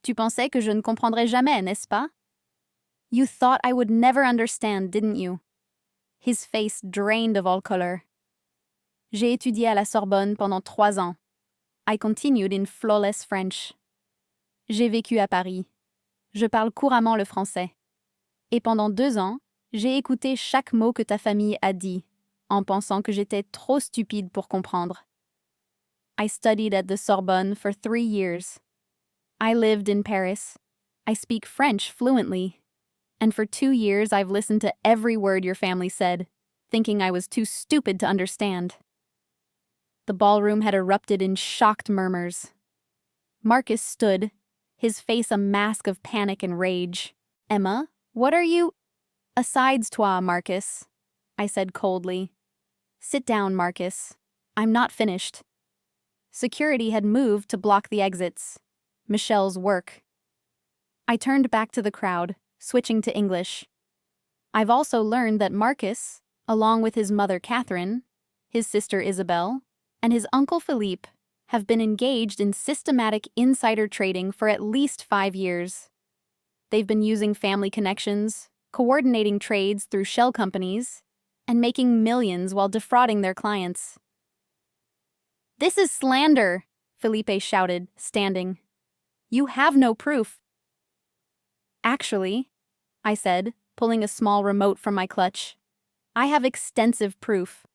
Tu pensais que je ne comprendrais jamais, n'est-ce pas? You thought I would never understand, didn't you? His face drained of all color. J'ai étudié à la Sorbonne pendant 3 ans. I continued in flawless French. J'ai vécu à Paris. Je parle couramment le français. Et pendant 2 ans, j'ai écouté chaque mot que ta famille a dit, en pensant que j'étais trop stupide pour comprendre. I studied at the Sorbonne for 3 years. I lived in Paris. I speak French fluently. And for 2 years I've listened to every word your family said, thinking I was too stupid to understand. The ballroom had erupted in shocked murmurs. Marcus stood, his face a mask of panic and rage. Emma, what are you? Asides-toi, Marcus, I said coldly. Sit down, Marcus. I'm not finished. Security had moved to block the exits. Michelle's work. I turned back to the crowd, switching to English. I've also learned that Marcus, along with his mother Catherine, his sister Isabelle, and his uncle Philippe, have been engaged in systematic insider trading for at least 5 years. They've been using family connections, coordinating trades through shell companies, and making millions while defrauding their clients. This is slander, Philippe shouted, standing. You have no proof. Actually, I said, pulling a small remote from my clutch, I have extensive proof.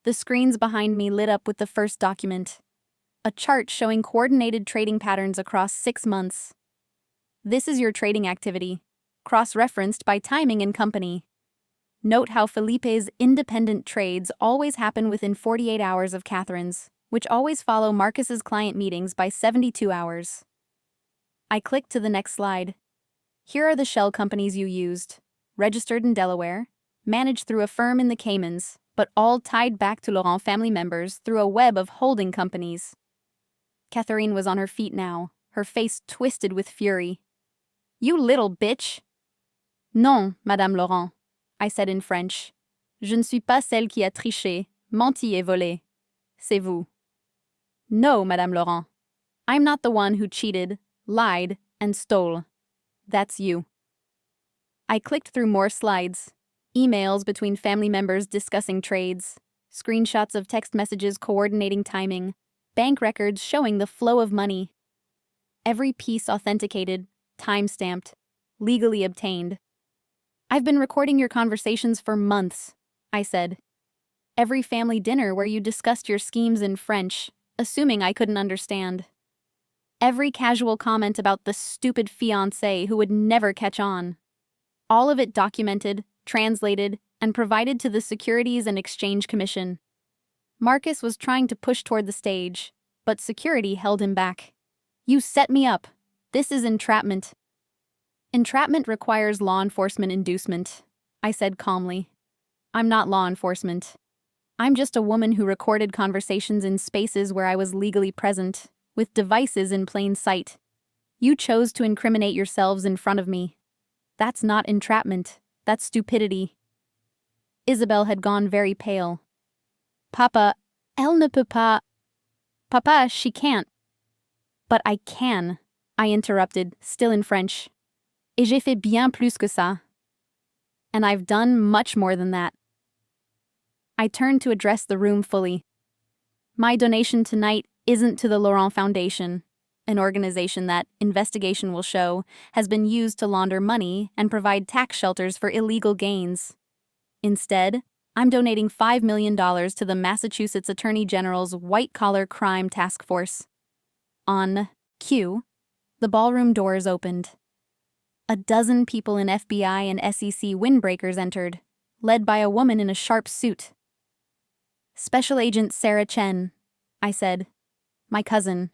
The screens behind me lit up with the first document, a chart showing coordinated trading patterns across 6 months. This is your trading activity, cross-referenced by timing and company. Note how Felipe's independent trades always happen within 48 hours of Catherine's, which always follow Marcus's client meetings by 72 hours. I clicked to the next slide. Here are the shell companies you used, registered in Delaware, managed through a firm in the Caymans, but all tied back to Laurent family members through a web of holding companies. Catherine was on her feet now, her face twisted with fury. You little bitch! Non, Madame Laurent, I said in French. Je ne suis pas celle qui a triché, menti et volé. C'est vous. No, Madame Laurent. I'm not the one who cheated, lied, and stole. That's you. I clicked through more slides. Emails between family members discussing trades, screenshots of text messages coordinating timing, bank records showing the flow of money. Every piece authenticated, time-stamped, legally obtained. I've been recording your conversations for months, I said. Every family dinner where you discussed your schemes in French, assuming I couldn't understand. Every casual comment about the stupid fiancé who would never catch on. All of it documented, translated, and provided to the Securities and Exchange Commission. Marcus was trying to push toward the stage, but security held him back. You set me up. This is entrapment. Entrapment requires law enforcement inducement, I said calmly. I'm not law enforcement. I'm just a woman who recorded conversations in spaces where I was legally present, with devices in plain sight. You chose to incriminate yourselves in front of me. That's not entrapment. That's stupidity. Isabelle had gone very pale. Papa, Elle ne peut pas. Papa, she can't. But I can, I interrupted, still in French. Et j'ai fait bien plus que ça. And I've done much more than that. I turned to address the room fully. My donation tonight isn't to the Laurent Foundation, an organization that, investigation will show, has been used to launder money and provide tax shelters for illegal gains. Instead, I'm donating $5 million to the Massachusetts Attorney General's White-Collar Crime Task Force. On cue, the ballroom doors opened. A dozen people in FBI and SEC windbreakers entered, led by a woman in a sharp suit. Special Agent Sarah Chen, I said. My cousin.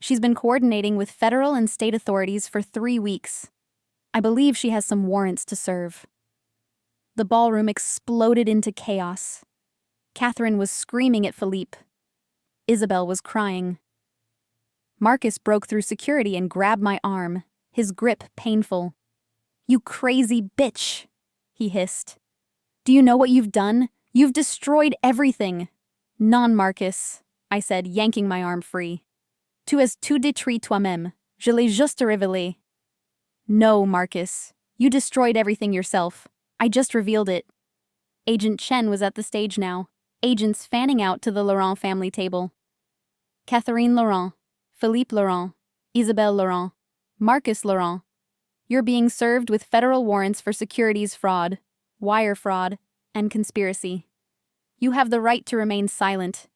She's been coordinating with federal and state authorities for 3 weeks. I believe she has some warrants to serve. The ballroom exploded into chaos. Catherine was screaming at Philippe. Isabelle was crying. Marcus broke through security and grabbed my arm, his grip painful. You crazy bitch, he hissed. Do you know what you've done? You've destroyed everything. Non, Marcus, I said, yanking my arm free. Tu as tout détruit toi-même. Je l'ai juste révélé. No, Marcus. You destroyed everything yourself. I just revealed it. Agent Chen was at the stage now, agents fanning out to the Laurent family table. Catherine Laurent, Philippe Laurent, Isabelle Laurent, Marcus Laurent. You're being served with federal warrants for securities fraud, wire fraud, and conspiracy. You have the right to remain silent.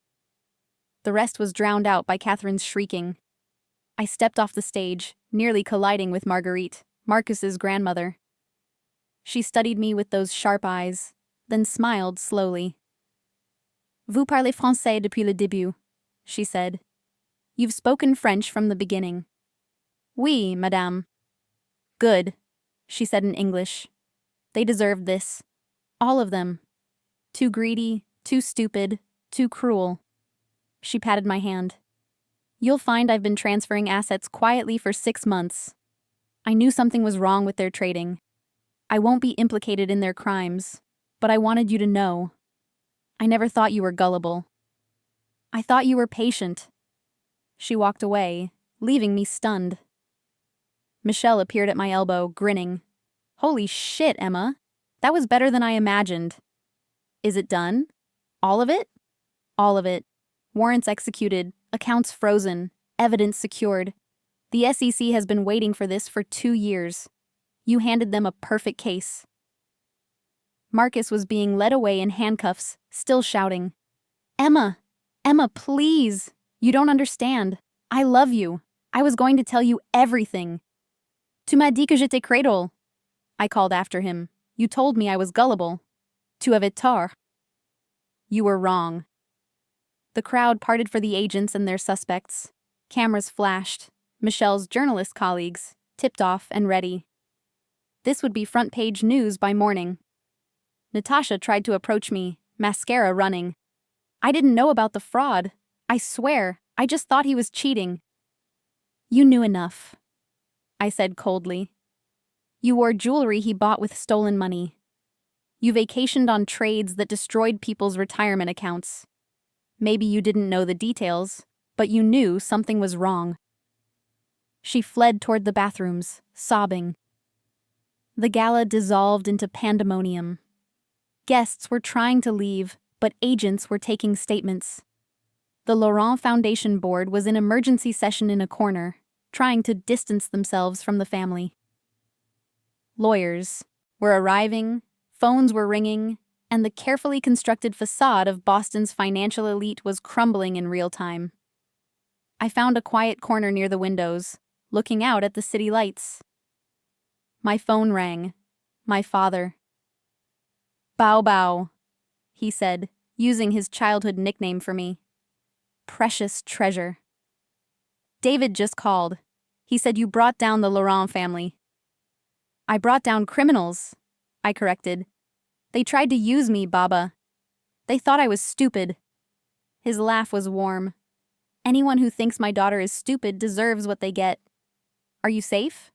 The rest was drowned out by Catherine's shrieking. I stepped off the stage, nearly colliding with Marguerite, Marcus's grandmother. She studied me with those sharp eyes, then smiled slowly. Vous parlez français depuis le début, she said. You've spoken French from the beginning. Oui, madame. Good, she said in English. They deserved this. All of them. Too greedy, too stupid, too cruel. She patted my hand. You'll find I've been transferring assets quietly for 6 months. I knew something was wrong with their trading. I won't be implicated in their crimes, but I wanted you to know. I never thought you were gullible. I thought you were patient. She walked away, leaving me stunned. Michelle appeared at my elbow, grinning. Holy shit, Emma. That was better than I imagined. Is it done? All of it? All of it. Warrants executed, accounts frozen, evidence secured. The SEC has been waiting for this for 2 years. You handed them a perfect case. Marcus was being led away in handcuffs, still shouting. Emma! Emma, please! You don't understand. I love you. I was going to tell you everything. Tu m'as dit que j'étais crédule. I called after him. You told me I was gullible. Tu avais tort. You were wrong. The crowd parted for the agents and their suspects. Cameras flashed. Michelle's journalist colleagues, tipped off and ready. This would be front-page news by morning. Natasha tried to approach me, mascara running. I didn't know about the fraud. I swear, I just thought he was cheating. You knew enough, I said coldly. You wore jewelry he bought with stolen money. You vacationed on trades that destroyed people's retirement accounts. Maybe you didn't know the details, but you knew something was wrong. She fled toward the bathrooms, sobbing. The gala dissolved into pandemonium. Guests were trying to leave, but agents were taking statements. The Laurent Foundation board was in emergency session in a corner, trying to distance themselves from the family. Lawyers were arriving, phones were ringing, and the carefully constructed facade of Boston's financial elite was crumbling in real time. I found a quiet corner near the windows, looking out at the city lights. My phone rang. My father. Bao Bao, he said, using his childhood nickname for me. Precious treasure. David just called. He said you brought down the Laurent family. I brought down criminals, I corrected. They tried to use me, Baba. They thought I was stupid. His laugh was warm. Anyone who thinks my daughter is stupid deserves what they get. Are you safe?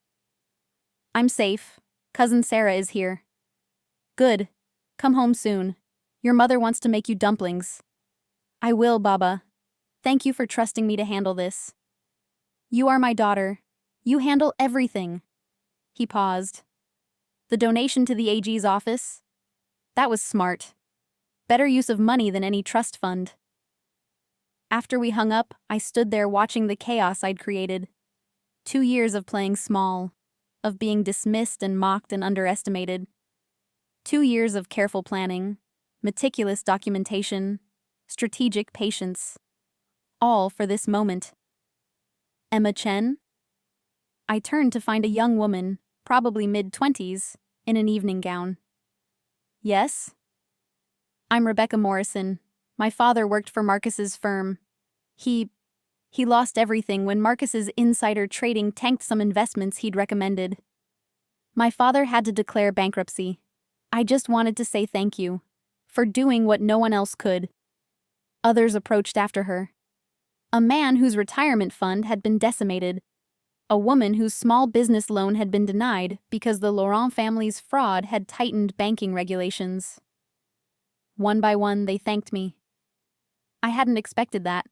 I'm safe, Cousin Sarah is here. Good. Come home soon. Your mother wants to make you dumplings. I will, Baba. Thank you for trusting me to handle this. You are my daughter. You handle everything. He paused. The donation to the AG's office? That was smart. Better use of money than any trust fund. After we hung up, I stood there watching the chaos I'd created. 2 years of playing small, of being dismissed and mocked and underestimated. 2 years of careful planning, meticulous documentation, strategic patience. All for this moment. Emma Chen? I turned to find a young woman, probably mid-20s, in an evening gown. Yes? I'm Rebecca Morrison. My father worked for Marcus's firm. He lost everything when Marcus's insider trading tanked some investments he'd recommended. My father had to declare bankruptcy. I just wanted to say thank you for doing what no one else could. Others approached after her. A man whose retirement fund had been decimated. A woman whose small business loan had been denied because the Laurent family's fraud had tightened banking regulations. One by one, they thanked me. I hadn't expected that.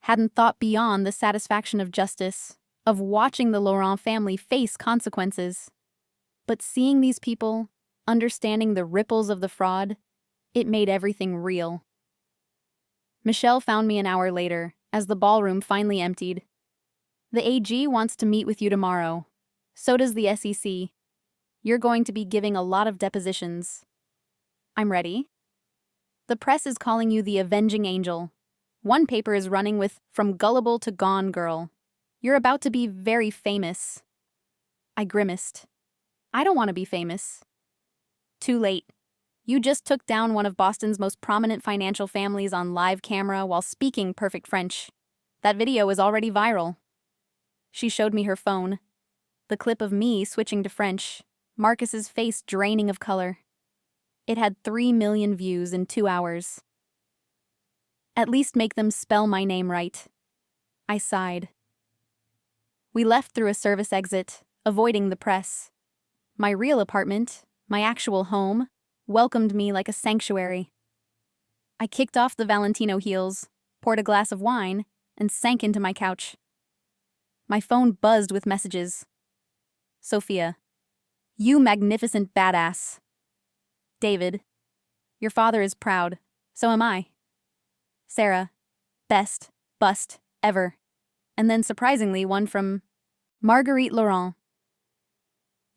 Hadn't thought beyond the satisfaction of justice, of watching the Laurent family face consequences. But seeing these people, understanding the ripples of the fraud, it made everything real. Michelle found me an hour later, as the ballroom finally emptied. The AG wants to meet with you tomorrow. So does the SEC. You're going to be giving a lot of depositions. I'm ready. The press is calling you the avenging angel. One paper is running with From Gullible to Gone Girl. You're about to be very famous. I grimaced. I don't want to be famous. Too late. You just took down one of Boston's most prominent financial families on live camera while speaking perfect French. That video is already viral. She showed me her phone. The clip of me switching to French, Marcus's face draining of color. It had 3 million views in 2 hours. At least make them spell my name right. I sighed. We left through a service exit, avoiding the press. My real apartment, my actual home, welcomed me like a sanctuary. I kicked off the Valentino heels, poured a glass of wine, and sank into my couch. My phone buzzed with messages. Sophia. You magnificent badass. David. Your father is proud. So am I. Sarah. Best. Bust. Ever. And then surprisingly one from Marguerite Laurent.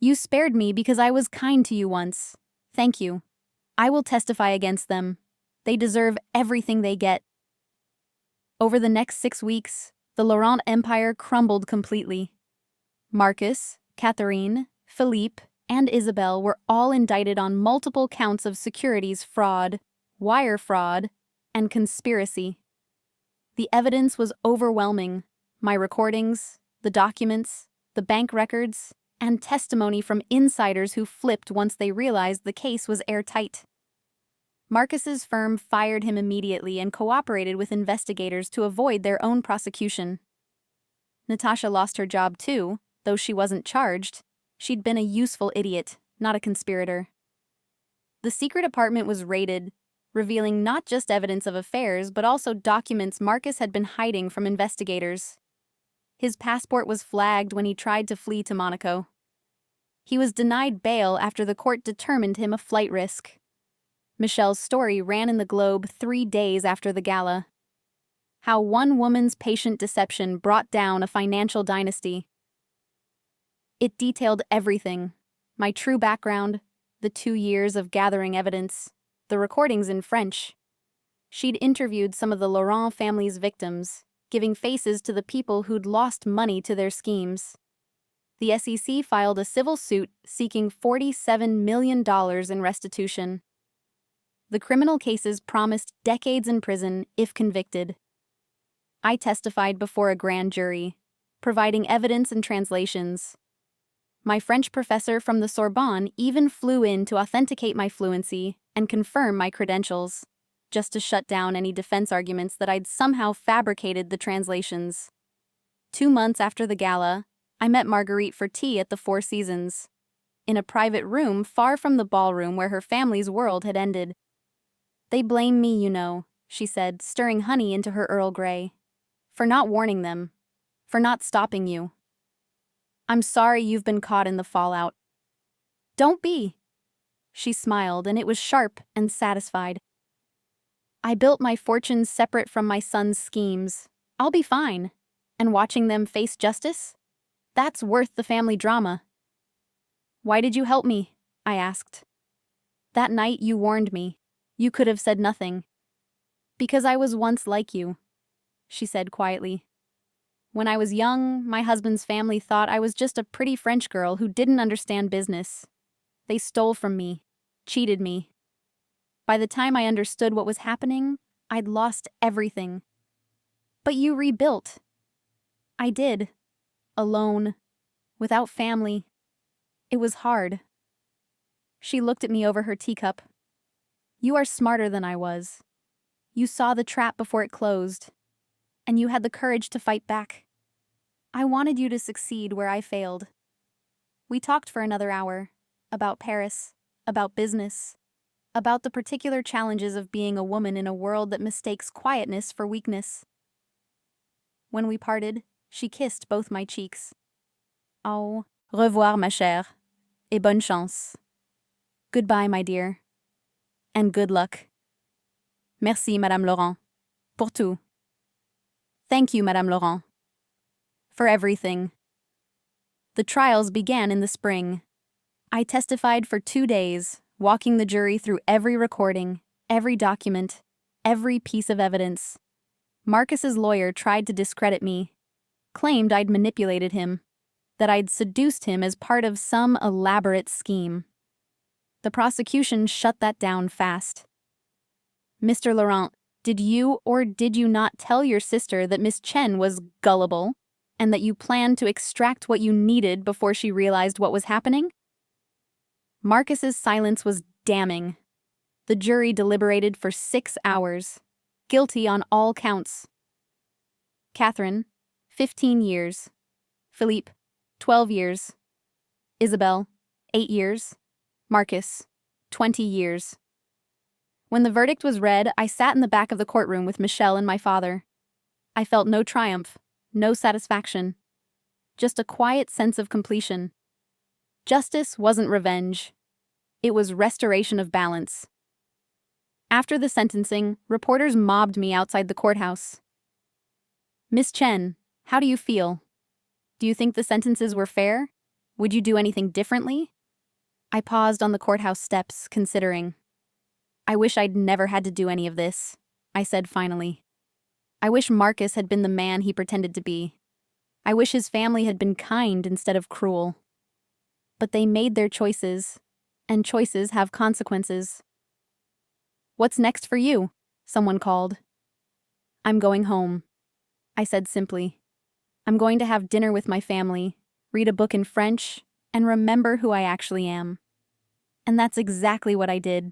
You spared me because I was kind to you once. Thank you. I will testify against them. They deserve everything they get. Over the next 6 weeks, the Laurent empire crumbled completely. Marcus, Catherine, Philippe, and Isabelle were all indicted on multiple counts of securities fraud, wire fraud, and conspiracy. The evidence was overwhelming. My recordings, the documents, the bank records, and testimony from insiders who flipped once they realized the case was airtight. Marcus's firm fired him immediately and cooperated with investigators to avoid their own prosecution. Natasha lost her job too, though she wasn't charged. She'd been a useful idiot, not a conspirator. The secret apartment was raided, revealing not just evidence of affairs but also documents Marcus had been hiding from investigators. His passport was flagged when he tried to flee to Monaco. He was denied bail after the court determined him a flight risk. Michelle's story ran in the Globe 3 days after the gala. How one woman's patient deception brought down a financial dynasty. It detailed everything: my true background, the 2 years of gathering evidence, the recordings in French. She'd interviewed some of the Laurent family's victims, giving faces to the people who'd lost money to their schemes. The SEC filed a civil suit seeking $47 million in restitution. The criminal cases promised decades in prison if convicted. I testified before a grand jury, providing evidence and translations. My French professor from the Sorbonne even flew in to authenticate my fluency and confirm my credentials, just to shut down any defense arguments that I'd somehow fabricated the translations. 2 months after the gala, I met Marguerite for tea at the Four Seasons. in a private room far from the ballroom where her family's world had ended. "They blame me, you know," she said, stirring honey into her Earl Grey. "For not warning them. For not stopping you. I'm sorry you've been caught in the fallout." "Don't be." She smiled, and it was sharp and satisfied. "I built my fortune separate from my son's schemes. I'll be fine. And watching them face justice? That's worth the family drama." "Why did you help me?" I asked. "That night you warned me. You could have said nothing." "Because I was once like you," she said quietly. "When I was young, my husband's family thought I was just a pretty French girl who didn't understand business. They stole from me, cheated me. By the time I understood what was happening, I'd lost everything. But you rebuilt." "I did. Alone. Without family. It was hard." She looked at me over her teacup. "You are smarter than I was. You saw the trap before it closed. And you had the courage to fight back. I wanted you to succeed where I failed." We talked for another hour. About Paris. About business. About the particular challenges of being a woman in a world that mistakes quietness for weakness. When we parted, she kissed both my cheeks. "Au revoir, ma chère, et bonne chance." "Goodbye, my dear. And good luck." "Merci, Madame Laurent, pour tout." "Thank you, Madame Laurent. For everything." The trials began in the spring. I testified for 2 days, walking the jury through every recording, every document, every piece of evidence. Marcus's lawyer tried to discredit me, claimed I'd manipulated him, that I'd seduced him as part of some elaborate scheme. The prosecution shut that down fast. "Mr. Laurent, did you or did you not tell your sister that Miss Chen was gullible, and that you planned to extract what you needed before she realized what was happening?" Marcus's silence was damning. The jury deliberated for 6 hours, guilty on all counts. Catherine, 15 years. Philippe, 12 years. Isabelle, 8 years. Marcus, 20 years. When the verdict was read, I sat in the back of the courtroom with Michelle and my father. I felt no triumph, no satisfaction, just a quiet sense of completion. Justice wasn't revenge. It was restoration of balance. After the sentencing, reporters mobbed me outside the courthouse. "Miss Chen, how do you feel? Do you think the sentences were fair? Would you do anything differently?" I paused on the courthouse steps, considering. "I wish I'd never had to do any of this," I said finally. "I wish Marcus had been the man he pretended to be. I wish his family had been kind instead of cruel. But they made their choices, and choices have consequences." "What's next for you?" someone called. "I'm going home," I said simply. "I'm going to have dinner with my family, read a book in French, and remember who I actually am." And that's exactly what I did.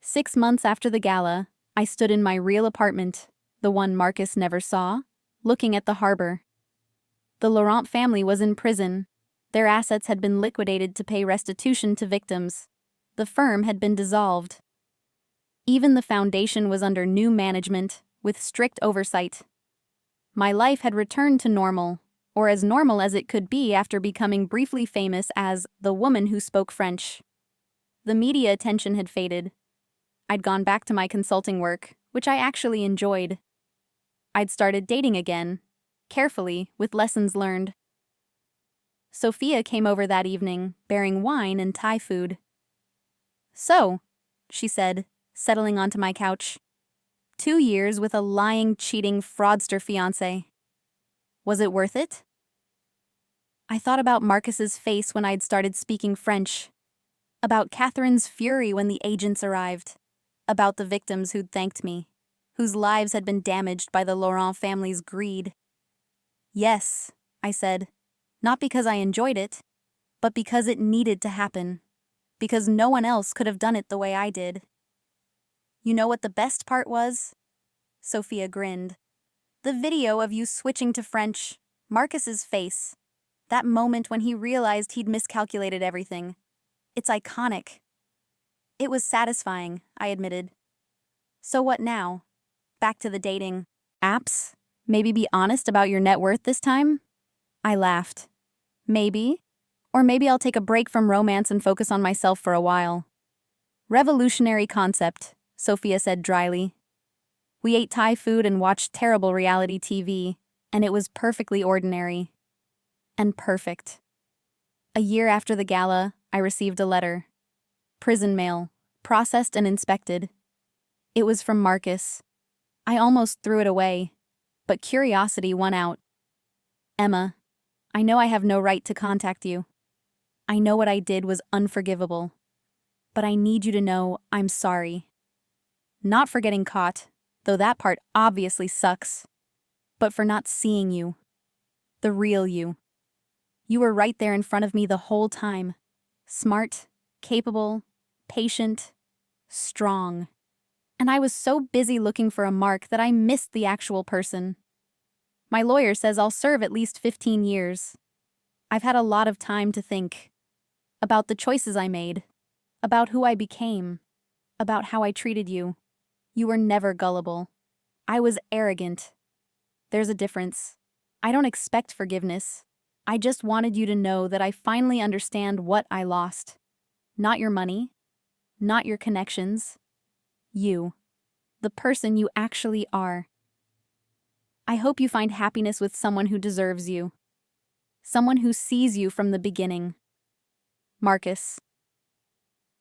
6 months after the gala, I stood in my real apartment, the one Marcus never saw, looking at the harbor. The Laurent family was in prison. Their assets had been liquidated to pay restitution to victims. The firm had been dissolved. Even the foundation was under new management, with strict oversight. My life had returned to normal, or as normal as it could be after becoming briefly famous as the woman who spoke French. The media attention had faded. I'd gone back to my consulting work, which I actually enjoyed. I'd started dating again, carefully, with lessons learned. Sophia came over that evening, bearing wine and Thai food. "So," she said, settling onto my couch, 2 years with a lying, cheating, fraudster fiancé. Was it worth it? I thought about Marcus's face when I'd started speaking French, about Catherine's fury when the agents arrived, about the victims who'd thanked me, whose lives had been damaged by the Laurent family's greed. "Yes," I said, not because I enjoyed it, but because it needed to happen, because no one else could have done it the way I did. "You know what the best part was?" Sophia grinned. "The video of you switching to French, Marcus's face. That moment when he realized he'd miscalculated everything. It's iconic. It was satisfying, I admitted. So what now? Back to the dating apps? Maybe be honest about your net worth this time? I laughed. Maybe. Or maybe I'll take a break from romance and focus on myself for a while. Revolutionary concept, Sophia said dryly. We ate Thai food and watched terrible reality TV, and it was perfectly ordinary. And perfect. A year after the gala, I received a letter. Prison mail, processed and inspected. It was from Marcus. I almost threw it away, but curiosity won out. Emma, I know I have no right to contact you. I know what I did was unforgivable. But I need you to know I'm sorry. Not for getting caught, though that part obviously sucks, but for not seeing you. The real you. You were right there in front of me the whole time. Smart, capable, patient, strong. And I was so busy looking for a mark that I missed the actual person. My lawyer says I'll serve at least 15 years. I've had a lot of time to think. About the choices I made. About who I became. About how I treated you. You were never gullible. I was arrogant. There's a difference. I don't expect forgiveness. I just wanted you to know that I finally understand what I lost. Not your money. Not your connections. You. The person you actually are. I hope you find happiness with someone who deserves you. Someone who sees you from the beginning. Marcus.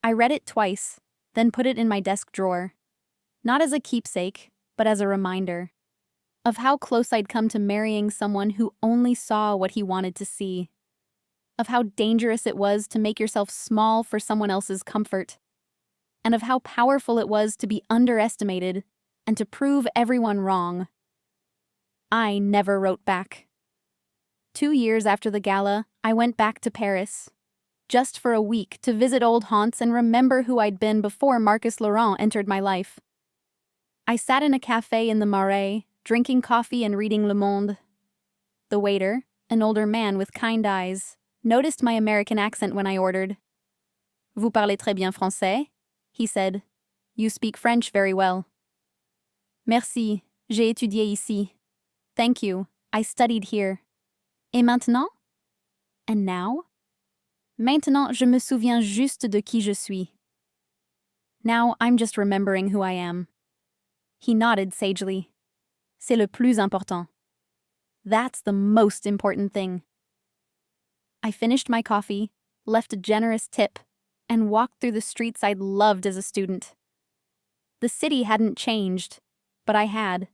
I read it twice, then put it in my desk drawer. Not as a keepsake, but as a reminder. Of how close I'd come to marrying someone who only saw what he wanted to see. Of how dangerous it was to make yourself small for someone else's comfort. And of how powerful it was to be underestimated and to prove everyone wrong. I never wrote back. 2 years after the gala, I went back to Paris. Just for a week to visit old haunts and remember who I'd been before Marcus Laurent entered my life. I sat in a cafe in the Marais, drinking coffee and reading Le Monde. The waiter, an older man with kind eyes, noticed my American accent when I ordered. Vous parlez très bien français? He said. You speak French very well. Merci, j'ai étudié ici. Thank you, I studied here. Et maintenant? And now? Maintenant, je me souviens juste de qui je suis. Now, I'm just remembering who I am. He nodded sagely. C'est le plus important. That's the most important thing. I finished my coffee, left a generous tip, and walked through the streets I'd loved as a student. The city hadn't changed, but I had.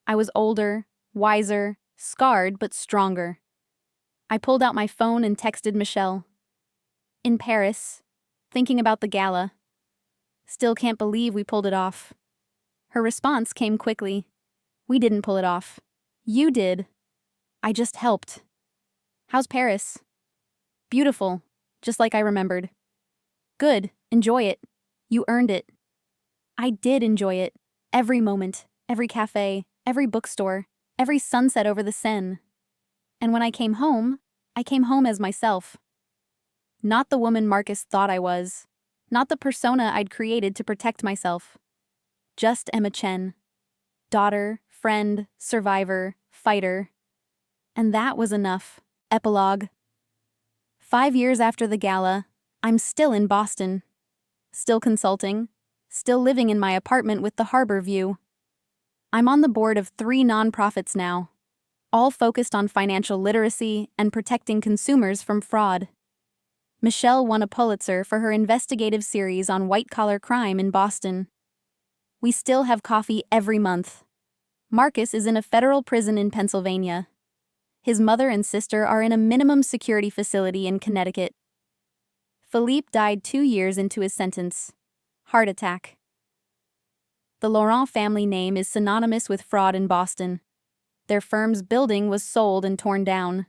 I was older, wiser, scarred but stronger. I pulled out my phone and texted Michelle. In Paris, thinking about the gala. Still can't believe we pulled it off. Her response came quickly. We didn't pull it off. You did. I just helped. How's Paris? Beautiful, just like I remembered. Good, enjoy it. You earned it. I did enjoy it. Every moment, every cafe, every bookstore, every sunset over the Seine. And when I came home as myself. Not the woman Marcus thought I was. Not the persona I'd created to protect myself. Just Emma Chen. Daughter, friend, survivor, fighter. And that was enough. Epilogue. 5 years after the gala, I'm still in Boston. Still consulting. Still living in my apartment with the harbor view. I'm on the board of 3 nonprofits now, all focused on financial literacy and protecting consumers from fraud. Michelle won a Pulitzer for her investigative series on white-collar crime in Boston. We still have coffee every month. Marcus is in a federal prison in Pennsylvania. His mother and sister are in a minimum security facility in Connecticut. Philippe died 2 years into his sentence. Heart attack. The Laurent family name is synonymous with fraud in Boston. Their firm's building was sold and torn down.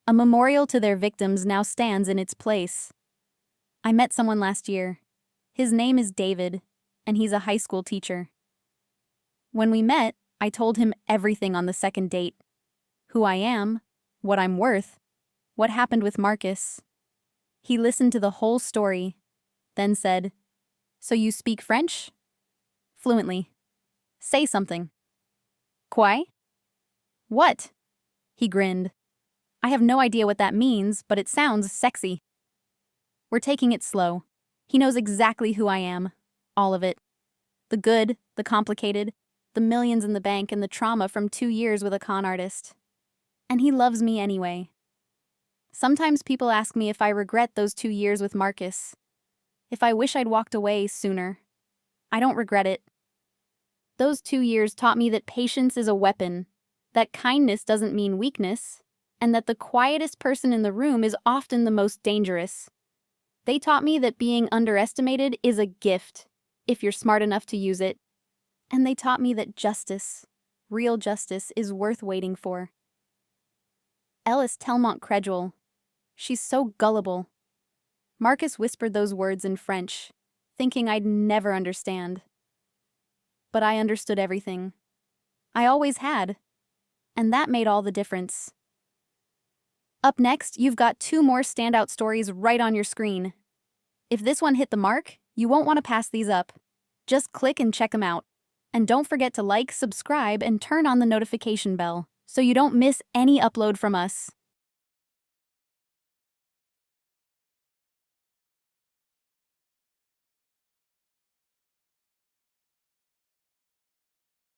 A memorial to their victims now stands in its place. I met someone last year. His name is David, and he's a high school teacher. When we met, I told him everything on the second date. Who I am, what I'm worth, What happened with Marcus? He listened to the whole story, then said, "So you speak French?" Fluently. "Say something." "Quoi?" "What?" He grinned. "I have no idea what that means, but it sounds sexy." We're taking it slow. He knows exactly who I am. All of it. The good, the complicated, the millions in the bank, and the trauma from 2 years with a con artist. And he loves me anyway. Sometimes people ask me if I regret those 2 years with Marcus. If I wish I'd walked away sooner. I don't regret it. Those 2 years taught me that patience is a weapon, that kindness doesn't mean weakness, and that the quietest person in the room is often the most dangerous. They taught me that being underestimated is a gift, if you're smart enough to use it. And they taught me that justice, real justice, is worth waiting for. Elle is tellement crédule. She's so gullible. Marcus whispered those words in French, thinking I'd never understand. But I understood everything. I always had. And that made all the difference. Up next, you've got 2 more standout stories right on your screen. If this one hit the mark, you won't want to pass these up. Just click and check them out. And don't forget to like, subscribe, and turn on the notification bell so you don't miss any upload from us.